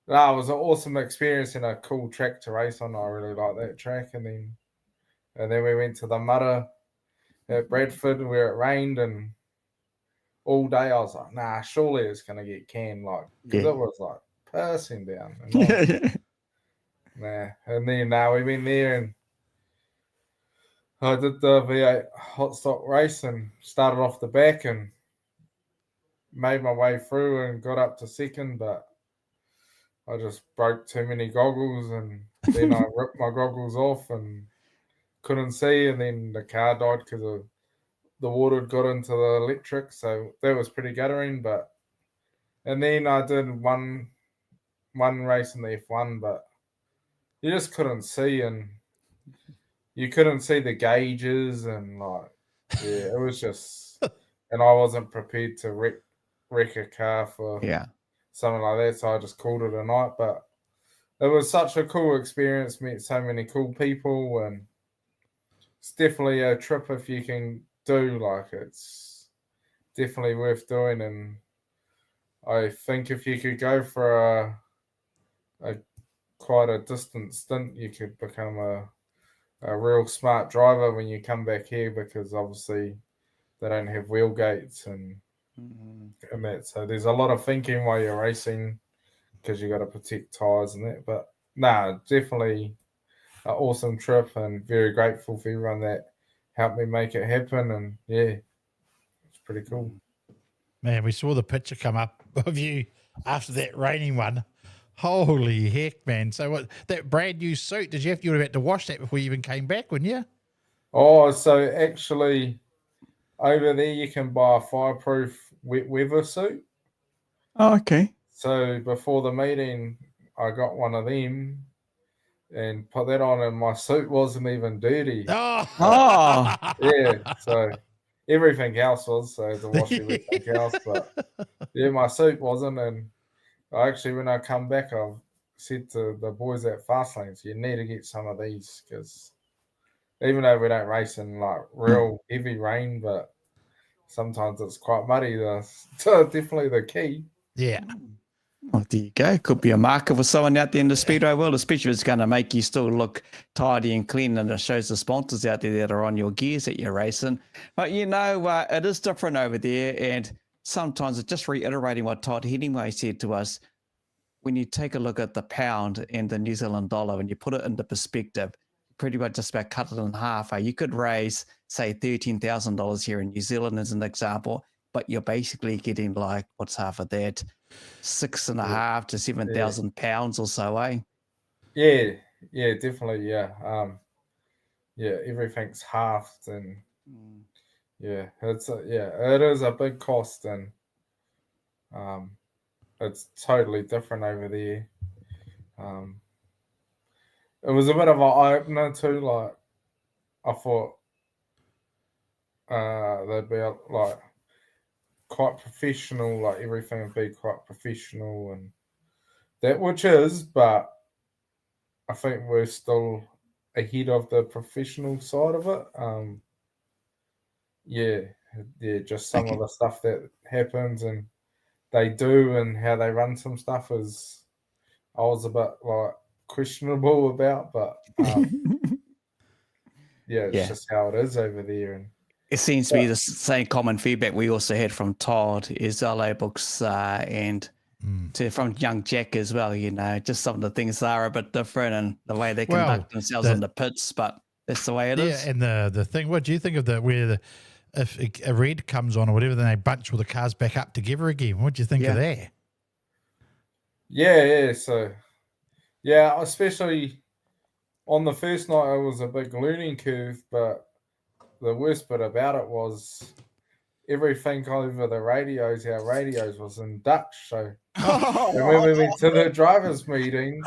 S5: it was an awesome experience and a cool track to race on. I really like that track. And then we went to the Mudder at Bradford where it rained, and all day I was like, nah, surely it's gonna get canned, like, because it was like pissing down. And then we went there and I did the V8 hot stock race and started off the back and made my way through and got up to second, but I just broke too many goggles, and then I ripped my goggles off and couldn't see, and then the car died because the water had got into the electric, so that was pretty guttering. And then I did one race in the F1, but you just couldn't see, and you couldn't see the gauges, and it was just, and I wasn't prepared to wreck a car for something like that, so I just called it a night. But it was such a cool experience, met so many cool people, and it's definitely a trip if you can do, like, it's definitely worth doing. And I think if you could go for a quite a distant stint, you could become a real smart driver when you come back here, because obviously they don't have wheel gates and that. So there's a lot of thinking while you're racing because you got to protect tires and that. But definitely an awesome trip, and very grateful for everyone that helped me make it happen. And it's pretty cool.
S3: Man, we saw the picture come up of you after that raining one. Holy heck, man. So what, that brand new suit, you would have had to wash that before you even came back, wouldn't you?
S5: Oh, so actually over there you can buy a fireproof wet weather suit.
S2: Oh, okay.
S5: So before the meeting, I got one of them and put that on, and my suit wasn't even dirty.
S3: Oh.
S5: Yeah, so everything else was, so to wash everything else. But my suit wasn't. And when I come back, I've said to the boys at Fastlanes, you need to get some of these, because even though we don't race in like real heavy rain, but sometimes it's quite muddy. That's definitely the key.
S3: Yeah.
S2: Well, there you go. Could be a marker for someone out there in the speedway world, especially if it's going to make you still look tidy and clean, and it shows the sponsors out there that are on your gears that you're racing. But it is different over there, and sometimes it's just reiterating what Todd Headingway said to us. When you take a look at the pound and the New Zealand dollar, and you put it into perspective, pretty much just about cut it in half. You could raise, say, $13,000 here in New Zealand as an example, but you're basically getting like, what's half of that? 6,500 to 7,000 pounds or so, eh?
S5: Yeah, definitely. Yeah. Everything's halved, and it is a big cost, and it's totally different over there. It was a bit of an eye-opener too. Like, I thought they'd be like quite professional, like everything would be quite professional, and that, which is, but I think we're still ahead of the professional side of it. Just some of the stuff that happens and they do, and how they run some stuff is, I was a bit like questionable about, but it's just how it is over there. And
S2: it seems to be the same common feedback we also had from Todd, is LA books and from young Jack as well. just some of the things are a bit different, and the way they conduct themselves in the pits, but that's the way it is.
S3: Yeah, and the thing, what do you think of if a red comes on or whatever, then they bunch all the cars back up together again? What do you think of that?
S5: Yeah. So, yeah, especially on the first night, it was a big learning curve. But the worst bit about it was everything over the radios, our radios was in Dutch. So, and when we went to the drivers' meeting,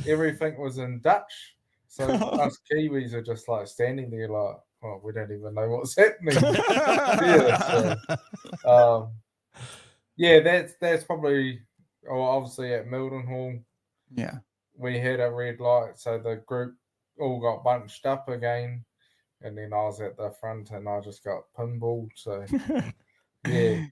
S5: everything was in Dutch. So us Kiwis are just like standing there like, oh, we don't even know what's happening. That's probably, obviously at Mildenhall,
S2: Yeah.
S5: we had a red light, so the group all got bunched up again, and then I was at the front and I just got pinballed. So yeah,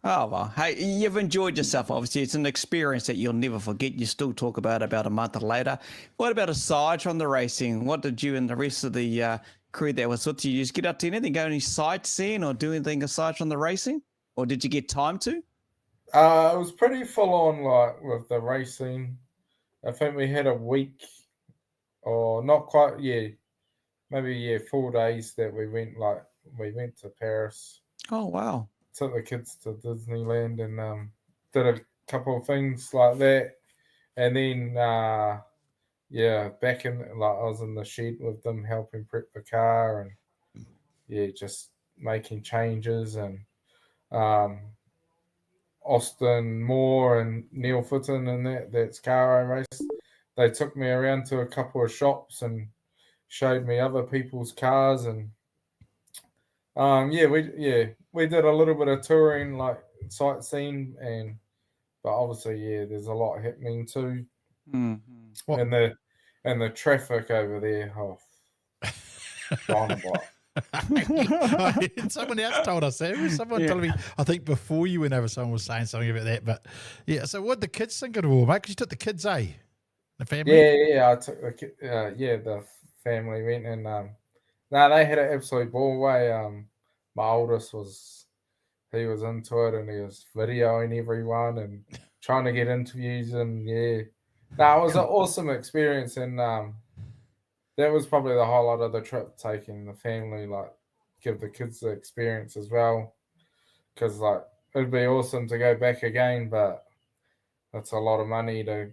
S2: Oh, well, hey, you've enjoyed yourself, obviously. It's an experience that you'll never forget. You still talk about it about a month later. What about aside from the racing? What did you and the rest of the crew that was with you just get up to anything? Go any sightseeing or do anything aside from the racing? Or did you get time to?
S5: It was pretty full on, like with the racing. I think we had a week, or not quite, maybe 4 days that we went to Paris.
S2: Oh, wow.
S5: Took the kids to Disneyland and did a couple of things like that. And then, back in, I was in the shed with them helping prep the car and, just making changes. And Austin Moore and Neil Fitton and that's car I raced. They took me around to a couple of shops and showed me other people's cars and we did a little bit of touring, like sightseeing, but obviously there's a lot happening too.
S2: Mm-hmm.
S5: And the traffic over there, dynamite.
S3: Someone else told us that. Someone told me, I think before you went over, someone was saying something about that. But yeah, so what the kids think of it all, mate? Because you took the kids, eh? The family?
S5: Yeah, I took the family went and they had an absolute ball way. My oldest he was into it and he was videoing everyone and trying to get interviews and it was an awesome experience and that was probably the highlight of the trip, taking the family, like give the kids the experience as well, because like it'd be awesome to go back again, but that's a lot of money to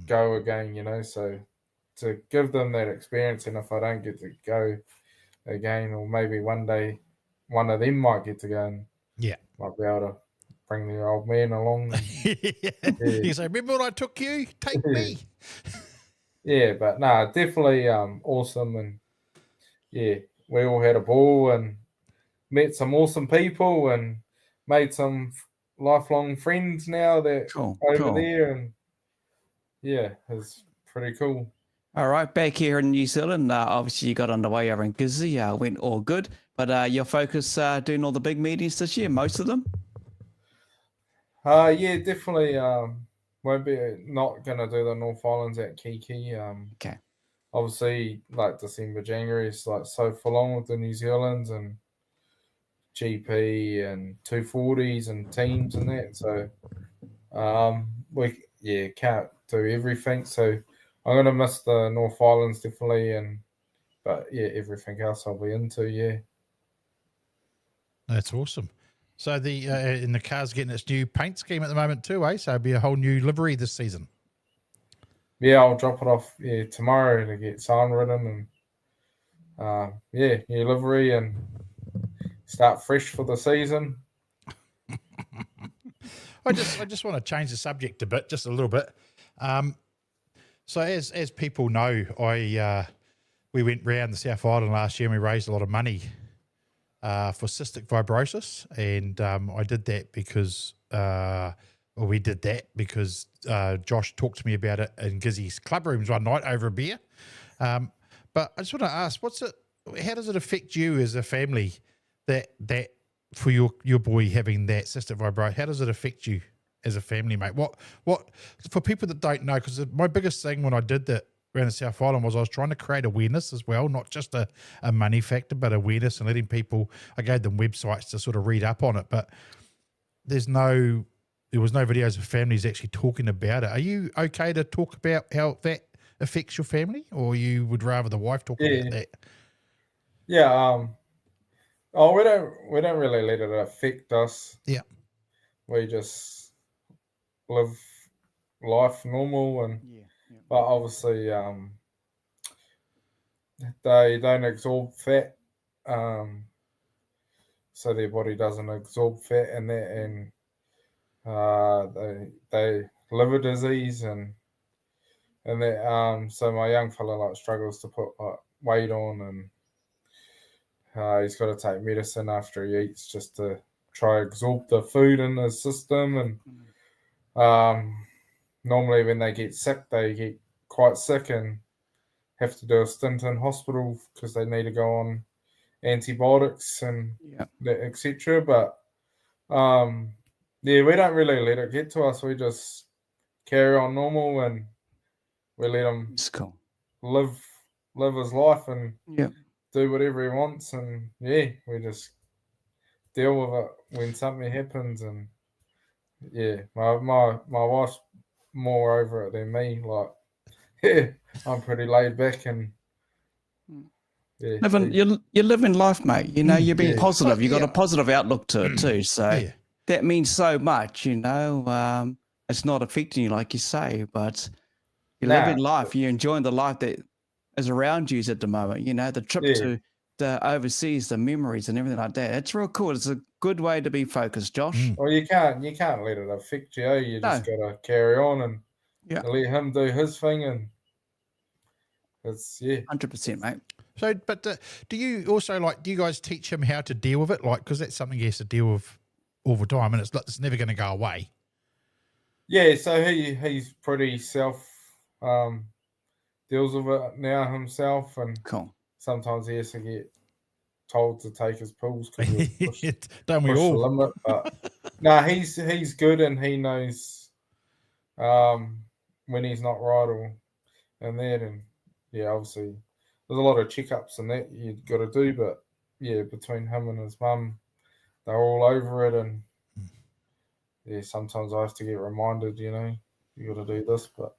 S5: go again, so to give them that experience, and if I don't get to go again, or maybe one day one of them might get to go and might be able to bring the old man along.
S3: You say, remember when I took you? Take me.
S5: Yeah, but no, definitely awesome, and we all had a ball and met some awesome people and made some lifelong friends now that over there, and it's pretty cool.
S2: All right, back here in New Zealand, obviously you got underway over in Gizzy, went all good, but your focus doing all the big meetings this year, most of them?
S5: Definitely won't be not going to do the North Islands at Kiki.
S2: Okay.
S5: Obviously, like December, January is like so full on with the New Zealands and GP and 240s and teams and that. So we can't do everything. So I'm gonna miss the North Islands definitely, but everything else I'll be into.
S3: That's awesome. So the car's getting its new paint scheme at the moment too, eh? So it'll be a whole new livery this season.
S5: Yeah, I'll drop it off tomorrow to get sign ridden and new livery and start fresh for the season.
S3: I just want to change the subject a bit, just a little bit. So as people know, we went round the South Island last year and we raised a lot of money for cystic fibrosis, and I did that because we did that because Josh talked to me about it in Gizzy's club rooms one night over a beer. But I just want to ask, how does it affect you as a family that for your boy having that cystic fibrosis? How does it affect you as a family, mate? What for people that don't know? Because my biggest thing when I did that around the South Island was I was trying to create awareness as well, not just a money factor, but awareness and letting people. I gave them websites to sort of read up on it, but there was no videos of families actually talking about it. Are you okay to talk about how that affects your family, or you would rather the wife talk about that?
S5: Yeah. We don't really let it affect us.
S3: Yeah.
S5: We just live life normal, and
S2: Yeah.
S5: but obviously they don't absorb fat, so their body doesn't absorb fat and that, and they liver disease and that. So my young fella like struggles to put like weight on, and he's got to take medicine after he eats just to try absorb the food in his system. And normally when they get sick, they get quite sick and have to do a stint in hospital because they need to go on antibiotics and etc. But we don't really let it get to us. We just carry on normal, and we let him live his life and do whatever he wants, and we just deal with it when something happens. And my wife's more over it than me. Like, I'm pretty laid back and
S2: you're living life, mate. You know, you're being positive. You've got a positive outlook to it too. So that means so much, you know. It's not affecting you like you say, but you're living life. You're enjoying the life that is around you at the moment. You know, the trip to the overseas, the memories and everything like that. It's real cool. It's a good way to be focused, Josh.
S5: Well, you can't let it affect you. You just got to carry on and let him do his thing, and it's
S2: 100%, mate.
S3: So, but do you also do you guys teach him how to deal with it? Like, because that's something he has to deal with all the time, and it's never going to go away.
S5: Yeah, so he's pretty deals with it now himself, and sometimes he has to get told to take his pills because
S3: don't we all?
S5: The limit. But he's good, and he knows when he's not right and that, and obviously there's a lot of checkups and that you've got to do, but between him and his mum, they're all over it, and sometimes I have to get reminded, you know, you got to do this, but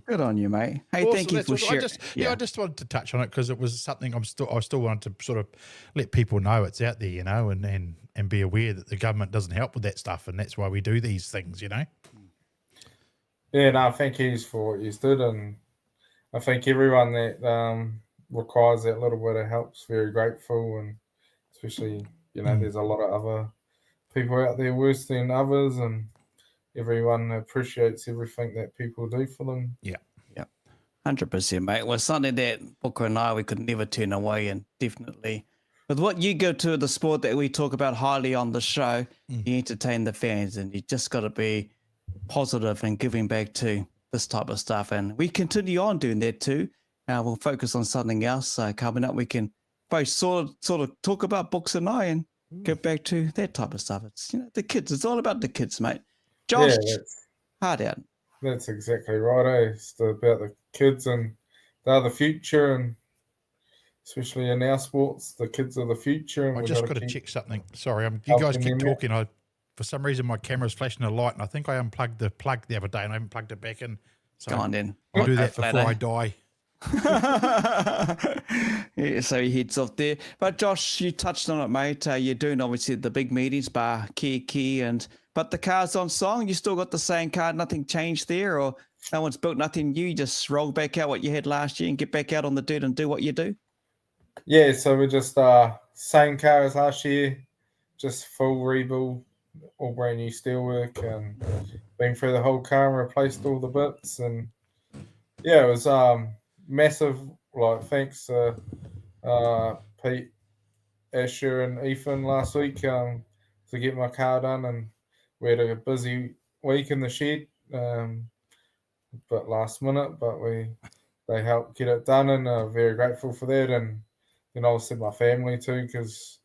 S2: good on you, mate. Hey,
S3: awesome.
S2: Thank you for sharing.
S3: I just wanted to touch on it because it was something I still wanted to sort of let people know it's out there, you know, and be aware that the government doesn't help with that stuff, and that's why we do these things, you know.
S5: Yeah, no, thank yous for what you did, and I think everyone that requires that little bit of help's very grateful, and especially, you know, there's a lot of other people out there worse than others, and everyone appreciates everything that people do for them.
S2: Yeah. 100%, mate. Well, something that Booker and I, we could never turn away, and definitely with what you go to, the sport that we talk about highly on the show, you entertain the fans, and you just got to be positive and giving back to this type of stuff. And we continue on doing that too. We'll focus on something else coming up. We can both sort of talk about Books and I and get back to that type of stuff. It's, you know, the kids. It's all about the kids, mate. Josh, hard out.
S5: That's exactly right. It's about the kids, and they're the future, and especially in our sports, the kids are the future. And
S3: I just got to check something. Sorry, you guys keep talking. For some reason, my camera's flashing a light, and I think I unplugged the plug the other day, and I haven't plugged it back in. So
S2: go on then.
S3: I'll do that before I die.
S2: So he heads off there. But Josh, you touched on it, mate. You're doing obviously the big meetings, bar key, but the car's on song. You still got the same car. Nothing changed there, or no one's built nothing new. You just roll back out what you had last year and get back out on the dirt and do what you do.
S5: Yeah, so we're just same car as last year, just full rebuild, all brand new steelwork, and been through the whole car and replaced all the bits, and it was massive. Like, thanks to Pete, Asher, and Ethan last week to get my car done, and we had a busy week in the shed, but last minute, but they helped get it done, and very grateful for that. And then obviously my family too, because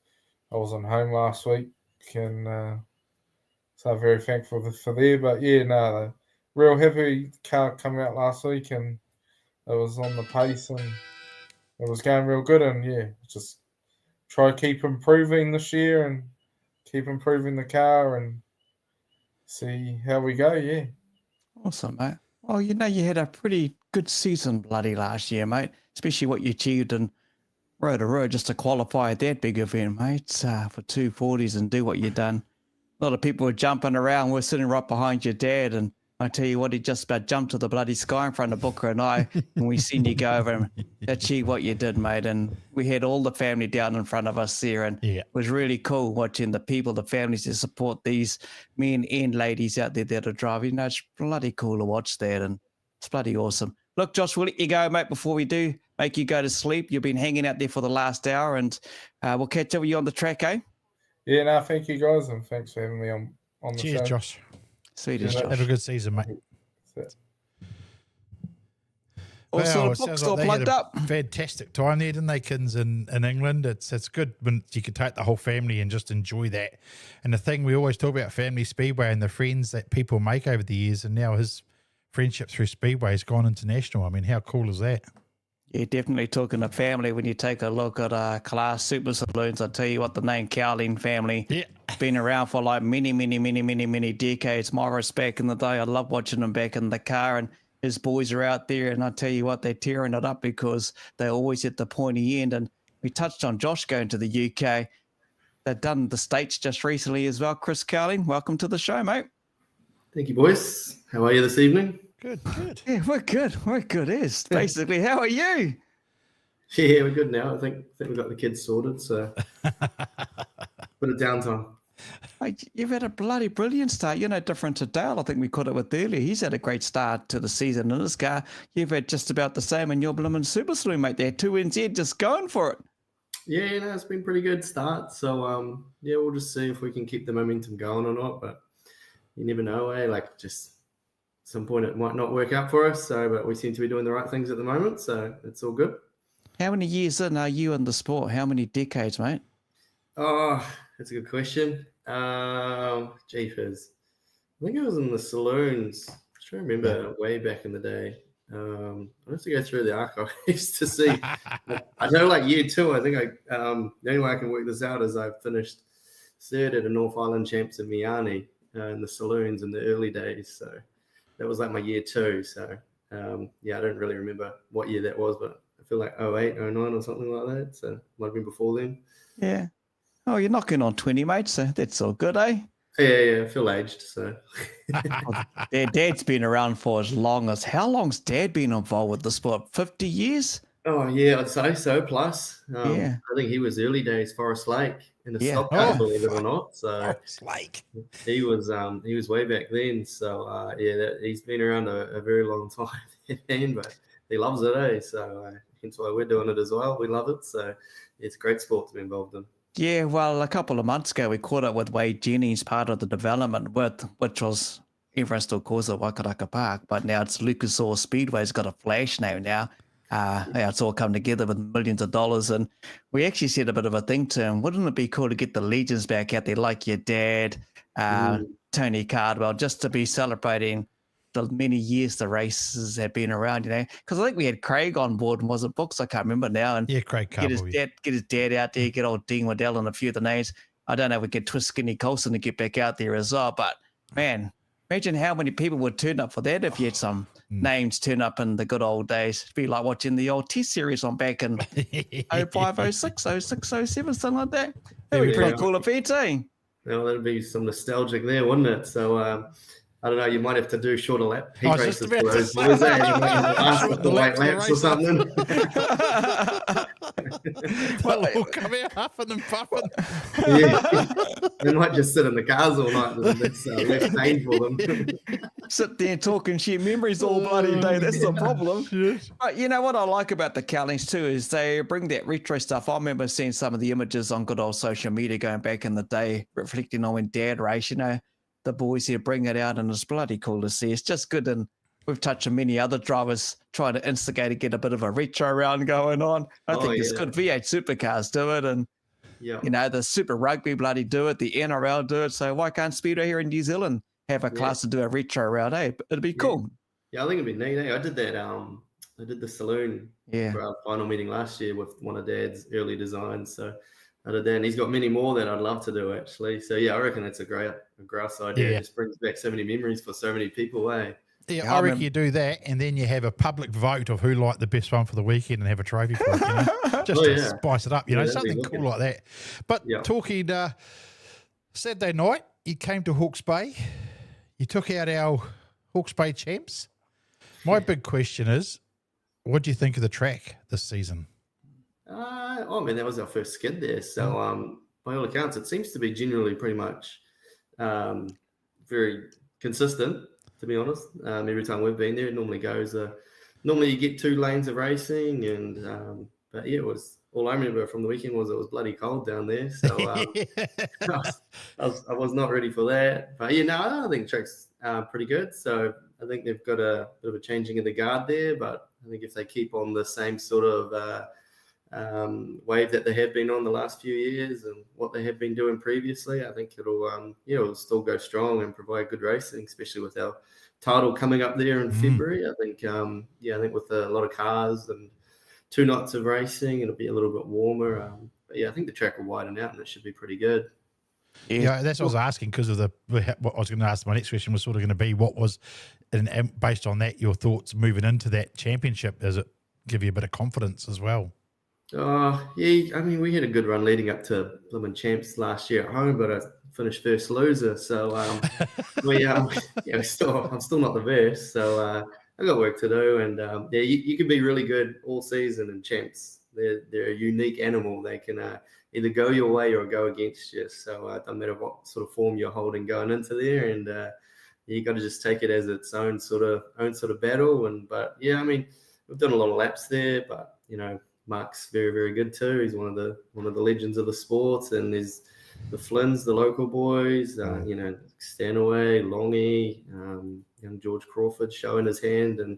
S5: I wasn't home last week, and so I'm very thankful for there. But the real happy car come out last week, and it was on the pace, and it was going real good. And just try to keep improving this year and keep improving the car and see how we go. Yeah.
S2: Awesome, mate. Well, you know, you had a pretty good season bloody last year, mate, especially what you achieved in Rotorua just to qualify at that big event, mate, for 240s and do what you done. A lot of people were jumping around. We're sitting right behind your dad, and I tell you what, he just about jumped to the bloody sky in front of Booker and I when we seen you go over and achieve what you did, mate. And we had all the family down in front of us there, and it was really cool watching the people, the families that support these men and ladies out there that are driving. You know, it's bloody cool to watch that, and it's bloody awesome. Look, Josh, we'll let you go, mate, before we do make you go to sleep. You've been hanging out there for the last hour, and we'll catch up with you on the track, eh?
S5: Yeah, no, thank you guys, and thanks for having me on the show.
S3: Cheers, Josh.
S2: Sweet as Josh.
S3: Have a good season, mate.
S2: Also, the book's all plugged up.
S3: Fantastic time there, didn't they, Kins, in England? It's good when you can take the whole family and just enjoy that. And the thing we always talk about, family speedway and the friends that people make over the years, and now his friendship through speedway has gone international. I mean, how cool is that?
S2: Yeah, definitely talking to family. When you take a look at class super saloons, I tell you what, the name Cowling family been around for like many decades. Morris back in the day, I love watching them back in the car, and his boys are out there, and I tell you what, they're tearing it up because they're always at the pointy end. And we touched on Josh going to the UK. They've done the States just recently as well. Chris Cowling, welcome to the show, mate.
S6: Thank you, boys. How are you this evening?
S3: Good.
S2: Yeah, we're good. We're good. Is basically, how are you?
S6: Yeah, we're good now. I think we've got the kids sorted, so bit of downtime.
S2: Hey, you've had a bloody brilliant start. You're no different to Dale. I think we caught it with earlier. He's had a great start to the season in his car. You've had just about the same in your blooming super saloon, mate. There, 2NZ, just going for it.
S6: Yeah, no, it's been a pretty good start. So yeah, we'll just see if we can keep the momentum going or not. But you never know, eh? Like, just at some point it might not work out for us. So, but we seem to be doing the right things at the moment, so it's all good.
S2: How many years in are you in the sport? How many decades, mate?
S6: Oh, that's a good question. Jeepers. I think I was in the saloons. I'm trying to remember way back in the day. I have to go through the archives to see. I know, like year 2, I think the only way I can work this out is I finished third at a North Island Champs in Miami in the saloons in the early days. So that was like my year 2. So yeah, I don't really remember what year that was, but I feel like 08, 09 or something like that. So might have been before then.
S2: Yeah. Oh, you're knocking on 20, mate, so that's all good, eh?
S6: Yeah, I feel aged, so.
S2: Dad's been around for as long as, how long's Dad been involved with the sport? 50 years?
S6: Oh, yeah, I'd say so, plus.
S2: Yeah.
S6: I think he was early days Forest Lake in the stock
S3: Oh,
S6: car, believe it or not. So
S3: Forest Lake.
S6: he was way back then. So, yeah, he's been around a very long time, man, but he loves it, eh? So hence why we're doing it as well. We love it. So it's a great sport to be involved in. Yeah,
S2: well, a couple of months ago, we caught up with Wade Jennings, part of the development which was, everyone still calls it Wakaraka Park, but now it's Lucas Oil Speedway's got a flash name now. It's all come together with millions of dollars, and we actually said a bit of a thing to him. Wouldn't it be cool to get the legends back out there, like your dad, Tony Cardwell, just to be celebrating the many years the races have been around, you know? Because I think we had Craig on board, and was it Books? I can't remember now. And
S3: yeah, Craig Cardwell.
S2: Get his dad out there, get old Dean Waddell and a few of the names. I don't know if we get Twist Skinny Colson to get back out there as well, but man, imagine how many people would turn up for that if you had some names turn up in the good old days. It'd be like watching the old Test series on back in 05, 06, 06, 07, something like that. That would be pretty cool if it's, eh?
S6: Well, that'd be some nostalgic there, wouldn't it? So, I don't know, you might have to do shorter lap heat races for those boys, eh? You might have to ask for the late laps or something.
S3: Well, we'll come out huffing and puffing.
S6: Yeah. They might just sit in the cars all night. That's less pain for them.
S2: Sit there talking share memories all bloody day. That's the problem.
S3: Yes.
S2: But you know what I like about the Cowlings too is they bring that retro stuff. I remember seeing some of the images on good old social media going back in the day, reflecting on when Dad raced, you know, the boys here bring it out, and it's bloody cool to see. It's just good, and we've touched on many other drivers trying to instigate and get a bit of a retro round going on. I think it's good. V8 supercars do it, and you know, the Super Rugby bloody do it, the NRL do it. So why can't Speedway here in New Zealand have a class to do a retro round? Eh, it'd be cool.
S6: Yeah, I think it'd be neat. Eh? I did that. I did the saloon for our final meeting last year with one of Dad's early designs. So I did that, and he's got many more that I'd love to do actually. So yeah, I reckon that's a grass idea. It just brings back so many memories for so many people. Eh?
S3: Yeah, I reckon you do that, and then you have a public vote of who liked the best one for the weekend and have a trophy for it, you know? Just to spice it up, you know, something cool like that. But talking Saturday night, you came to Hawke's Bay. You took out our Hawke's Bay champs. My big question is, what do you think of the track this season?
S6: That was our first skid there. So by all accounts, it seems to be generally pretty much very consistent, to be honest. Every time we've been there, it normally goes. Normally you get 2 lanes of racing, and but yeah, it was. All I remember from the weekend was it was bloody cold down there. So I was not ready for that. But I think the track's pretty good. So I think they've got a bit of a changing of the guard there. But I think if they keep on the same sort of wave that they have been on the last few years and what they have been doing previously, I think it'll still go strong and provide good racing, especially with our title coming up there in February. I think with a lot of cars and 2 nights of racing, it'll be a little bit warmer. But I think the track will widen out and it should be pretty good.
S3: Yeah, that's what I was asking because of what I was going to ask. My next question was sort of going to be what was, and based on that, your thoughts moving into that championship. Does it give you a bit of confidence as well?
S6: Yeah. I mean, we had a good run leading up to Plymouth Champs last year at home, but I finished first loser. So I'm still not the best. So I got work to do, and you can be really good all season in champs. They're a unique animal. They can either go your way or go against you. So it doesn't matter what sort of form you're holding going into there, and you got to just take it as its own sort of battle. But I mean, we've done a lot of laps there, but Mark's very, very good too. He's one of the legends of the sport, and there's the Flynns, the local boys, Stanaway, Longy, young George Crawford showing his hand, and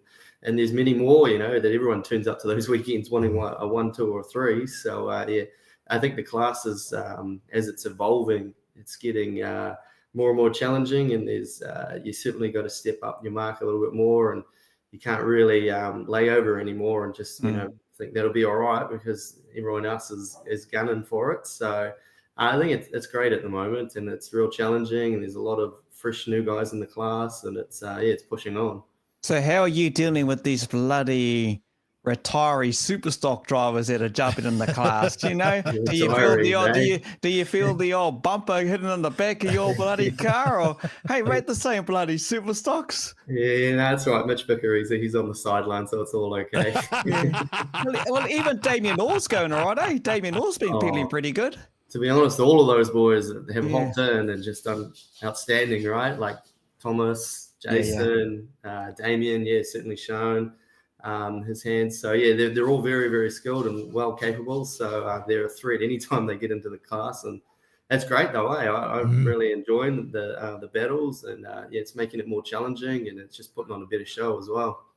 S6: there's many more, that everyone turns up to those weekends wanting a 1, 2, or 3. So I think the class is as it's evolving, it's getting more and more challenging, and there's you certainly got to step up your mark a little bit more, and you can't really lay over anymore and just think that'll be all right because everyone else is gunning for it. So I think it's great at the moment, and it's real challenging, and there's a lot of fresh new guys in the class, and it's pushing on.
S2: So how are you dealing with these bloody retiree superstock drivers that are jumping in the class? Do you feel the old bumper hitting on the back of your bloody car, or hey, rate the same bloody superstocks?
S6: Yeah, that's right. Mitch Bicker, he's on the sideline, so it's all okay.
S2: well, even Damien Orr's going all right, eh? Damien Orr's been feeling pretty good.
S6: To be honest, all of those boys have hopped in and just done outstanding, right? Like Thomas, Jason, Damien, certainly shown his hands. So, they're all very, very skilled and well capable. So they're a threat anytime they get into the class. And that's great, though. I'm really enjoying the battles, and it's making it more challenging, and it's just putting on a better show as well.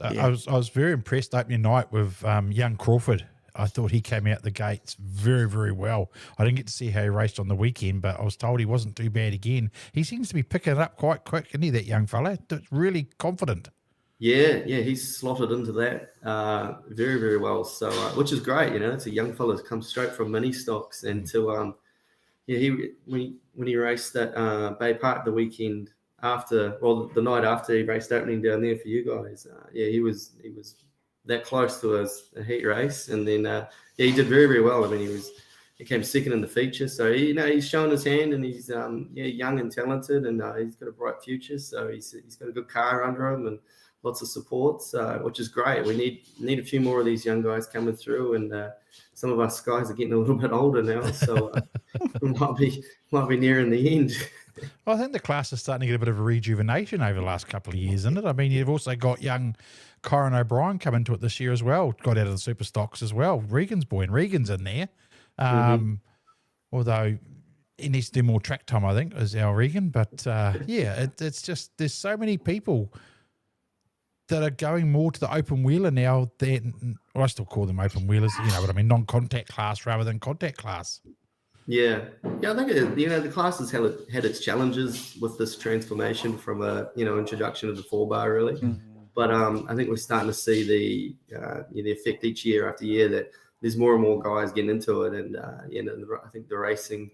S3: I was very impressed opening night with young Crawford. I thought he came out the gates very, very well. I didn't get to see how he raced on the weekend, but I was told he wasn't too bad again. He seems to be picking it up quite quick, isn't he, that young fella? Really confident. Yeah,
S6: he's slotted into that very, very well. So, which is great, it's a young fella who's come straight from mini stocks, and to when he raced at Bay Park the weekend after, the night after he raced opening down there for you guys, he was that close to a heat race, and then he did very, very well. I mean, he came second in the feature, so he's shown his hand, and he's young and talented, and he's got a bright future. So he's got a good car under him and lots of support, which is great. We need a few more of these young guys coming through, and some of us guys are getting a little bit older now, so we might be nearing the end.
S3: I think the class is starting to get a bit of a rejuvenation over the last couple of years, isn't it? I mean, you've also got young Corin O'Brien come into it this year as well, got out of the super stocks as well. Regan's boy, and Regan's in there. Although he needs to do more track time, I think, as our Regan. But it's just, there's so many people that are going more to the open wheeler now. I still call them open wheelers, you know what I mean, non-contact class rather than contact class.
S6: Yeah, I think the class has had its challenges with this transformation from introduction of the 4-bar really. But I think we're starting to see the effect each year after year that there's more and more guys getting into it, and I think the racing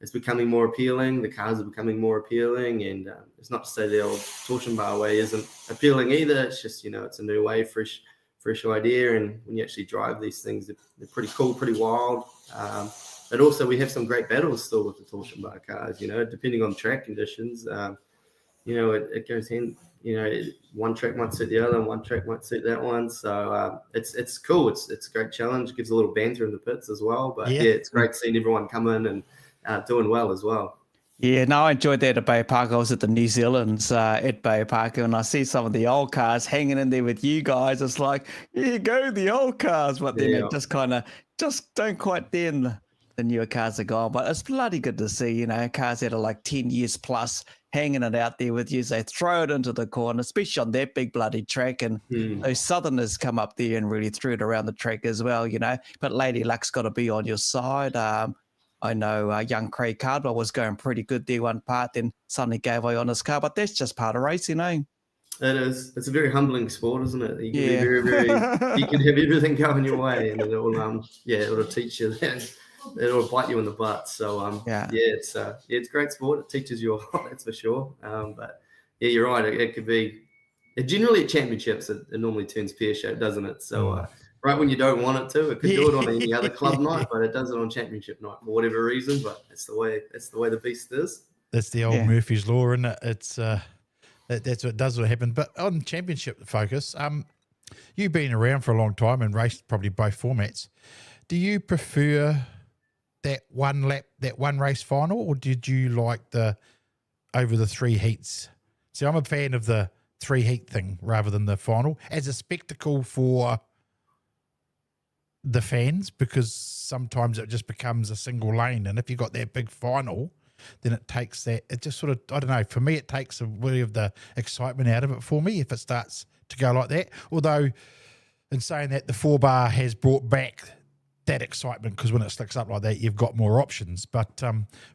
S6: is becoming more appealing. The cars are becoming more appealing, and it's not to say the old torsion bar way isn't appealing either. It's just it's a new way, fresh idea, and when you actually drive these things, they're pretty cool, pretty wild. but also we have some great battles still with the torsion bar cars, depending on track conditions. It goes in, one track might suit the other and one track might suit that one. So it's cool. It's a great challenge. It gives a little banter in the pits as well. But it's great seeing everyone come in and doing well as well.
S2: Yeah, no, I enjoyed that at Bay Park. I was at the New Zealand's at Bay Park, and I see some of the old cars hanging in there with you guys. It's like, here you go, the old cars. But then it just kind of don't quite then the newer cars are gone. But it's bloody good to see, cars that are like 10 years plus hanging it out there with you. They throw it into the corner, especially on that big bloody track. And those Southerners come up there and really threw it around the track as well, But Lady Luck's got to be on your side. I know young Craig Cardwell was going pretty good there one part, then suddenly gave away on his car, but that's just part of racing, eh?
S6: It is. It's a very humbling sport, isn't it? You can be very, very, you can have everything going your way, and it'll teach you that. It'll bite you in the butt. So, it's a great sport. It teaches you a lot, that's for sure. But yeah, you're right. It could be, generally at championships, it normally turns pear-shaped, doesn't it? So, right when you don't want it to, it could do it on any other club night, but it does it on championship night for whatever reason. But that's the way the beast is.
S3: That's the old Murphy's Law, isn't it? It's that's what does what happen. But on championship focus, you've been around for a long time and raced probably both formats. Do you prefer that one race final, or did you like over the 3 heats? See, I'm a fan of the 3 heat thing rather than the final as a spectacle for the fans, because sometimes it just becomes a single lane, and if you got that big final, then it just sort of, I don't know, for me it takes a bit of the excitement out of it for me if it starts to go like that. Although in saying that, the 4-bar has brought back that excitement, because when it slicks up like that you've got more options. But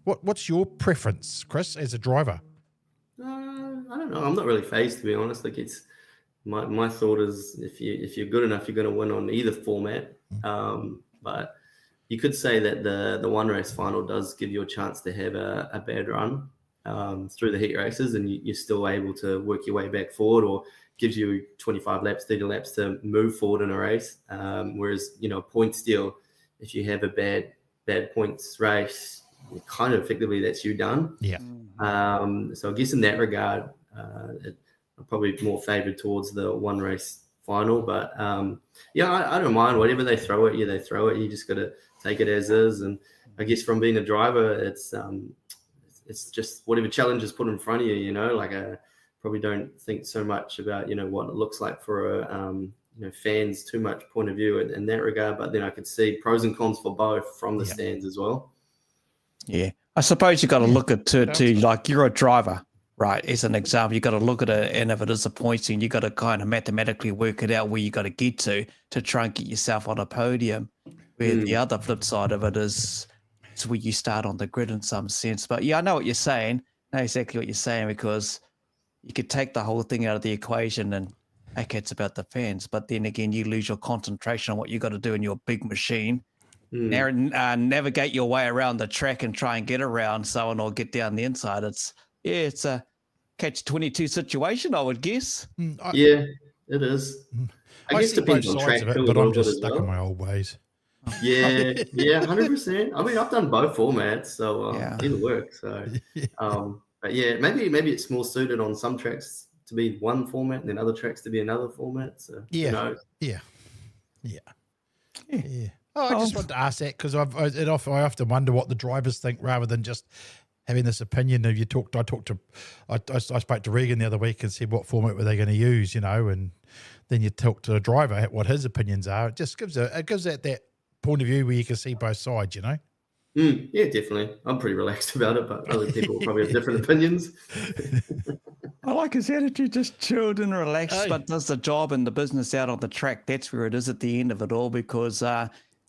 S3: what's your preference, Chris, as a driver?
S6: I don't know, I'm not really phased, to be honest. Like, it's my thought is if you're good enough, you're going to win on either format. But you could say that the one race final does give you a chance to have a bad run through the heat races, and you're still able to work your way back forward, or gives you 25 laps, 30 laps to move forward in a race. Whereas, point steal, if you have a bad points race, kind of effectively that's you done.
S3: Yeah.
S6: So I guess in that regard, I'm probably more favoured towards the one race final. But I don't mind whatever they throw at you. They throw it. You just got to take it as is. And I guess from being a driver, it's just whatever challenge is put in front of you. Like I probably don't think so much about what it looks like for fans too much point of view in that regard. But then I could see pros and cons for both from the stands as well.
S2: Yeah, I suppose you got to look at it too. Like, you're a driver, right? As an example, you got to look at it, and if it is a point scene, you got to kind of mathematically work it out where you got to get to try and get yourself on a podium. Where the other flip side of it is, it's where you start on the grid in some sense. But yeah, I know what you're saying. I know exactly what you're saying, because you could take the whole thing out of the equation and, okay, it's about the fans. But then again, you lose your concentration on what you got to do in your big machine. Navigate your way around the track and try and get around someone or get down the inside. It's a catch-22 situation, I would guess.
S6: Yeah, it is. I guess
S3: see both
S6: depends on
S3: sides
S6: track
S3: of it,
S6: too,
S3: but I'm just
S6: as
S3: stuck
S6: well.
S3: in my old ways.
S6: Yeah, 100%. I mean, I've done both formats, so either works. So, but yeah, maybe it's more suited on some tracks to be one format and then other tracks to be another format. So who knows?
S3: Yeah. Oh, I just wanted to ask that because I often wonder what the drivers think, rather than just having this opinion. Of I spoke to Regan the other week and said, what format were they going to use, and then you talk to a driver what his opinions are. It just gives that point of view where you can see both sides,
S6: Yeah, definitely. I'm pretty relaxed about it, but other people probably have different opinions.
S2: I like his attitude, just chilled and relaxed, but does the job and the business out on the track. That's where it is at the end of it all, because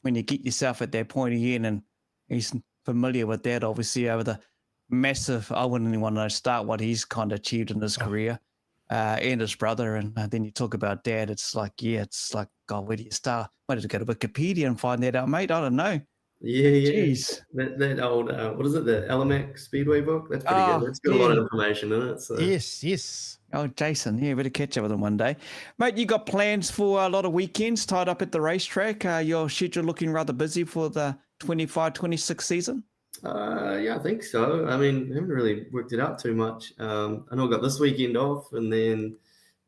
S2: when you get yourself at that point again, and he's familiar with that, obviously, over the massive, I wouldn't even want to start what he's kind of achieved in his career, and his brother. And then you talk about Dad, it's like, God, where do you start? Why did you go to Wikipedia and find that out, mate? I don't know.
S6: Yeah.
S2: Jeez.
S6: That old, what is it, the LMAC Speedway book? That's pretty good. It's got a lot of information in it. So.
S3: Yes.
S2: Oh, Jason, better catch up with him one day. Mate, you got plans for a lot of weekends tied up at the racetrack? Your schedule looking rather busy for the 25, 26 season?
S6: Yeah, I think so. I mean, I haven't really worked it out too much. I know I got this weekend off, and then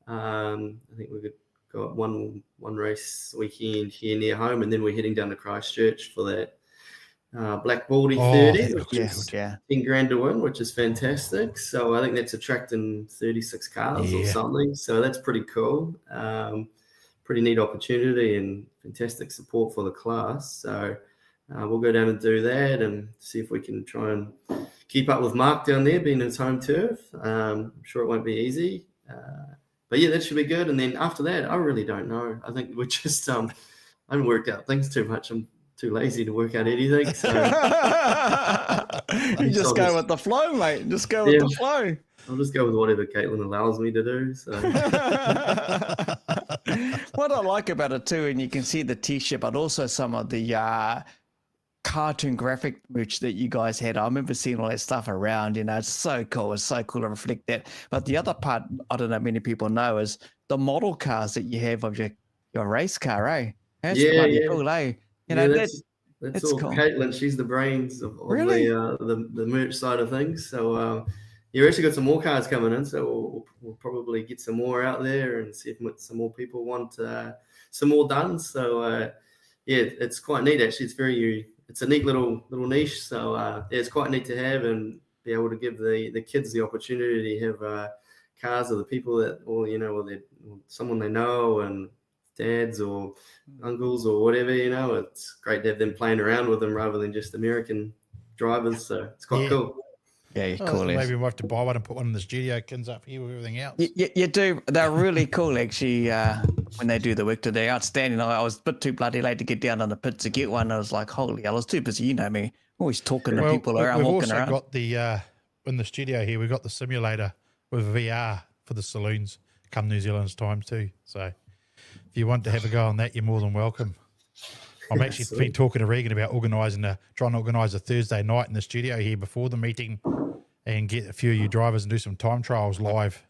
S6: I think we've got one race weekend here near home, and then we're heading down to Christchurch for that Black Baldy 30, which is 10 grand to win, which is fantastic. So I think that's attracting 36 cars or something. So that's pretty cool. Pretty neat opportunity and fantastic support for the class. So we'll go down and do that and see if we can try and keep up with Mark down there, being his home turf. I'm sure it won't be easy. But yeah, that should be good. And then after that, I really don't know. I think we're just, I haven't worked out things too much. I'm too lazy to work out anything. So
S2: you just go with the flow, mate. Just go with the flow.
S6: I'll just go with whatever Caitlin allows me to do. So
S2: what I like about it too, and you can see the T-shirt, but also some of the cartoon graphic merch that you guys had. I remember seeing all that stuff around. You know, it's so cool. It's so cool to reflect that. But the other part, I don't know many people know, is the model cars that you have of your race car, eh? That's bloody cool, eh? You know,
S6: that's all
S2: cool.
S6: Caitlin. She's the brains of
S2: Really?
S6: the merch side of things. So you actually got some more cars coming in. So we'll probably get some more out there and see if some more people want some more done. So it's quite neat actually. It's a neat little niche. So it's quite neat to have and be able to give the kids the opportunity to have cars of the people that, or someone they know and dads or uncles or whatever, it's great to have them playing around with them rather than just American drivers. So it's quite cool.
S2: Yeah, cool.
S3: Maybe we'll have to buy one and put one in the studio, Kins, up here with everything else.
S2: You do. They're really cool, actually, when they do the work today. Outstanding. I was a bit too bloody late to get down on the pit to get one. I was like, holy hell, I was too busy. You know me. Always talking to people around, walking around.
S3: We've also got the, in the studio here, we've got the simulator with VR for the saloons come New Zealand's time too. So if you want to have a go on that, you're more than welcome. I'm actually been talking to Regan about trying to organise a Thursday night in the studio here before the meeting and get a few of you drivers and do some time trials live.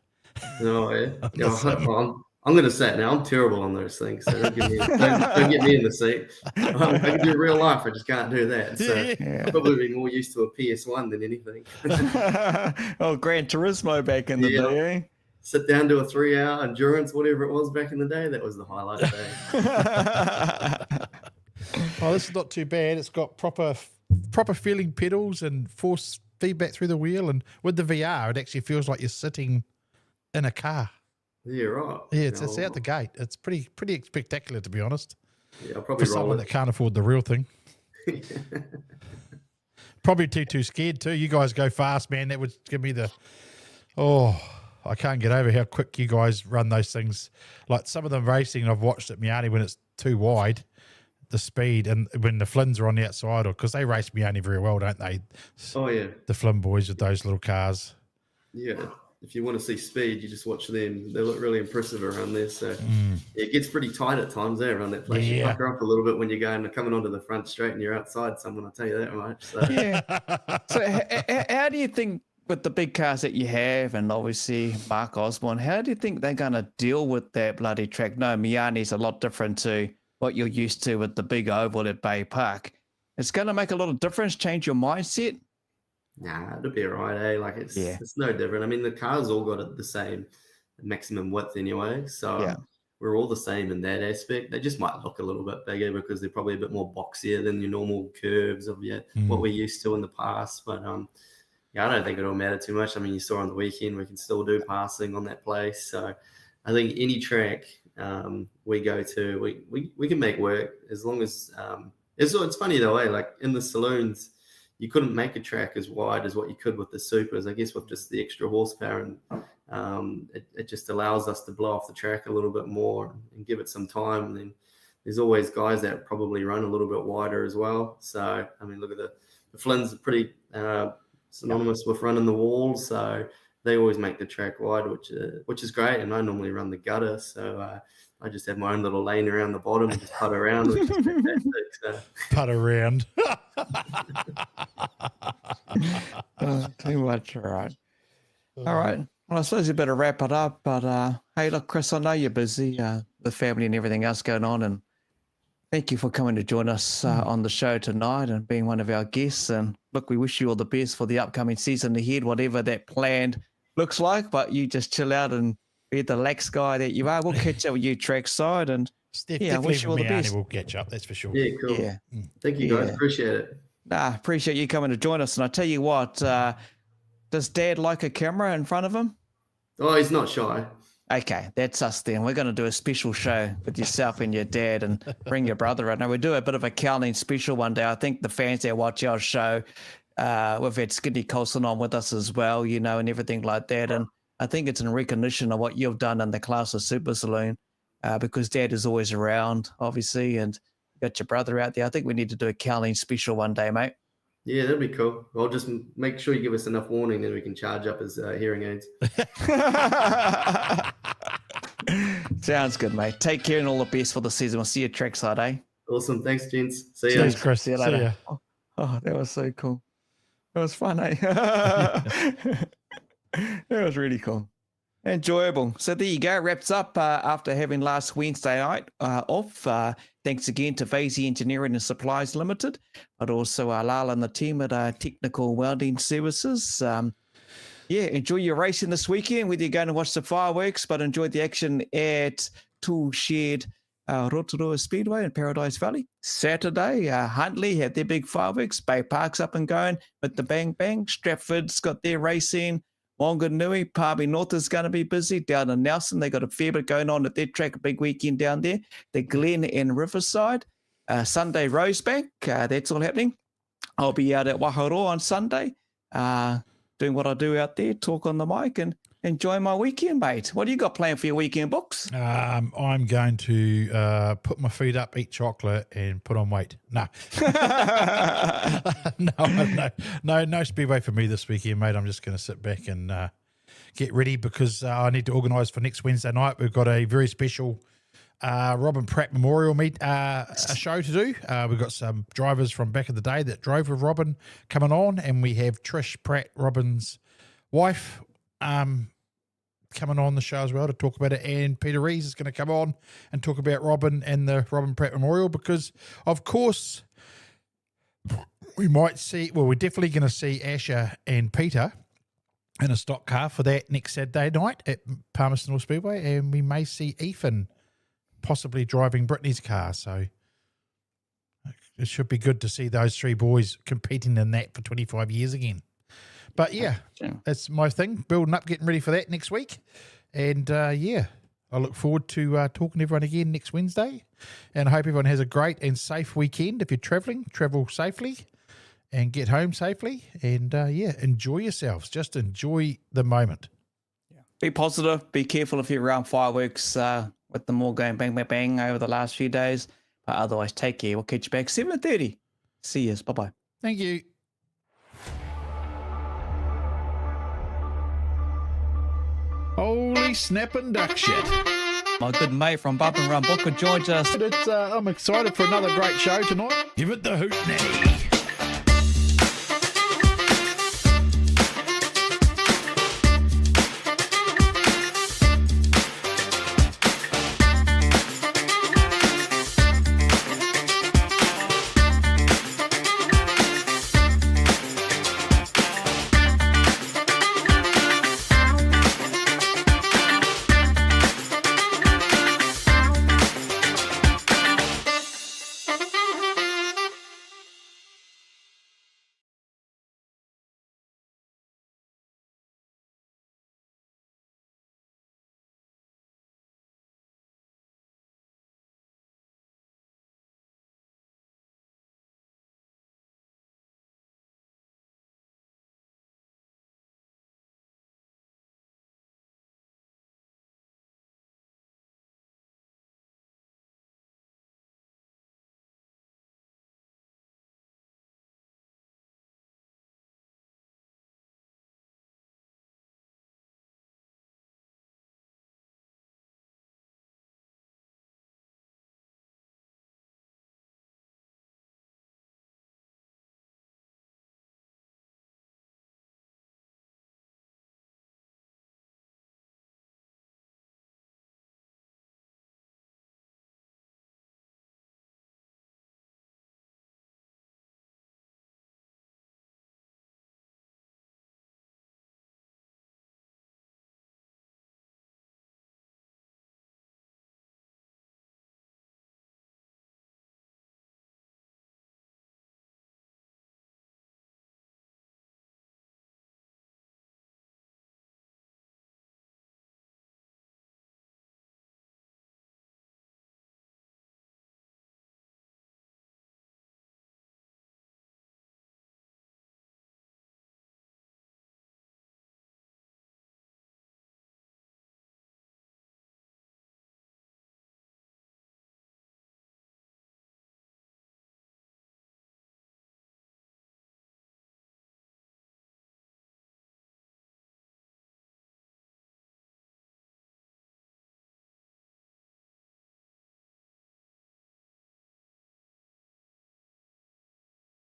S6: Oh, yeah. I'm going to say it now. I'm terrible on those things. So don't get me in the seat. I can do real life. I just can't do that. So I'll probably be more used to a PS1 than anything.
S2: Oh, Gran Turismo back in the day, eh?
S6: Sit down to a 3-hour endurance, whatever it was back in the day. That was the highlight of the day.
S3: Oh, this is not too bad. It's got proper feeling pedals and force feedback through the wheel, and with the VR, it actually feels like you're sitting in a car.
S6: Yeah, right.
S3: Yeah, it's out the gate. It's pretty spectacular, to be honest.
S6: Yeah, I'll probably
S3: for someone that can't afford the real thing. Probably too scared too. You guys go fast, man. That would give me I can't get over how quick you guys run those things. Like some of them racing I've watched at Miani when it's too wide, the speed, and when the Flynns are on the outside, or because they race Miani very well, don't they?
S6: Oh, yeah.
S3: The Flynn boys with those little cars.
S6: Yeah. If you want to see speed, you just watch them. They look really impressive around there. So it gets pretty tight at times there around that place. You pucker up a little bit when you're coming onto the front straight and you're outside someone, I'll tell you that much. So.
S2: Yeah. So how do you think, with the big cars that you have, and obviously Mark Osborne, how do you think they're going to deal with that bloody track? No, Miani's a lot different to what you're used to with the big oval at Bay Park. It's going to make a lot of difference, change your mindset?
S6: Nah, it'll be all right, eh? Like, it's no different. I mean, the cars all got the same maximum width anyway, so we're all the same in that aspect. They just might look a little bit bigger because they're probably a bit more boxier than your normal curves of what we're used to in the past. But I don't think it'll matter too much. I mean, you saw on the weekend, we can still do passing on that place. So I think any track we go to, we can make work as long as it's funny though, eh? Like in the saloons, you couldn't make a track as wide as what you could with the supers, I guess, with just the extra horsepower. And it just allows us to blow off the track a little bit more and give it some time. And then there's always guys that probably run a little bit wider as well. So, I mean, look at the Flynns are pretty synonymous with running the wall. So they always make the track wide, which is great. And I normally run the gutter. So I just have my own little lane around the bottom and just putt around, which is fantastic. So.
S3: Putt around.
S2: Too much, all right. All right. Well, I suppose you better wrap it up. But hey, look, Chris, I know you're busy with family and everything else going on. And Thank you for coming to join us on the show tonight and being one of our guests. And look, we wish you all the best for the upcoming season ahead, whatever that plan looks like. But you just chill out and be the lax guy that you are. We'll catch up with you trackside. And I wish you all the best.
S3: We'll catch up, that's for sure.
S6: Yeah, cool.
S2: Yeah.
S6: Thank you, guys. Appreciate it.
S2: Appreciate you coming to join us. And I tell you what, does Dad like a camera in front of him?
S6: Oh, he's not shy.
S2: Okay, that's us then. We're going to do a special show with yourself and your dad and bring your brother in. And we'll do a bit of a Cowling special one day. I think the fans that watch our show, we've had Skinny Colson on with us as well, you know, and everything like that. And I think it's in recognition of what you've done in the class of Super Saloon, because Dad is always around, obviously, and got your brother out there. I think we need to do a Cowling special one day, mate.
S6: Yeah, that'd be cool. I'll just make sure you give us enough warning, then we can charge up his hearing aids.
S2: Sounds good, mate. Take care and all the best for the season. We'll see you at trackside, eh?
S6: Awesome. Thanks, gents. See ya.
S3: Cheers, Chris.
S2: See you later. Oh, that was so cool. That was fun, eh? That was really cool. Enjoyable. So there you go. Wraps up after having last Wednesday night off. Thanks again to Vasey Engineering and Supplies Limited, but also Lala and the team at Technical Welding Services. Enjoy your racing this weekend, whether you're going to watch the fireworks, but enjoy the action at Tool Shed Rotorua Speedway in Paradise Valley. Saturday, Huntley had their big fireworks. Bay Park's up and going with the Bang Bang. Stratford's got their racing. Wanganui, Palmy North is going to be busy. Down in Nelson, they got a fair bit going on at their track, a big weekend down there. The Glen and Riverside. Sunday, Rosebank, that's all happening. I'll be out at Waharo on Sunday, doing what I do out there, talk on the mic and enjoy my weekend, mate. What do you got planned for your weekend, Books?
S3: I'm going to put my feet up, eat chocolate, and put on weight. No. No speedway for me this weekend, mate. I'm just going to sit back and get ready because I need to organise for next Wednesday night. We've got a very special Robin Pratt Memorial a show to do. We've got some drivers from back in the day that drove with Robin coming on, and we have Trish Pratt, Robin's wife, coming on the show as well to talk about it, and Peter Rees is going to come on and talk about Robin and the Robin Pratt Memorial because, of course, we might see, well, we're definitely going to see Asher and Peter in a stock car for that next Saturday night at Palmerston North Speedway, and we may see Ethan possibly driving Brittany's car, so it should be good to see those three boys competing in that for 25 years again. But yeah, that's my thing, building up, getting ready for that next week. And I look forward to talking to everyone again next Wednesday. And I hope everyone has a great and safe weekend. If you're traveling, travel safely and get home safely. And enjoy yourselves. Just enjoy the moment.
S2: Yeah. Be positive. Be careful if you're around fireworks with them all going bang, bang, bang over the last few days. But otherwise, take care. We'll catch you back 7:30. See you. Bye-bye.
S3: Thank you. Holy snapping duck shit.
S2: My good mate from Bump and Run Booker joins us.
S1: I'm excited for another great show tonight. Give it the hoot, Natty.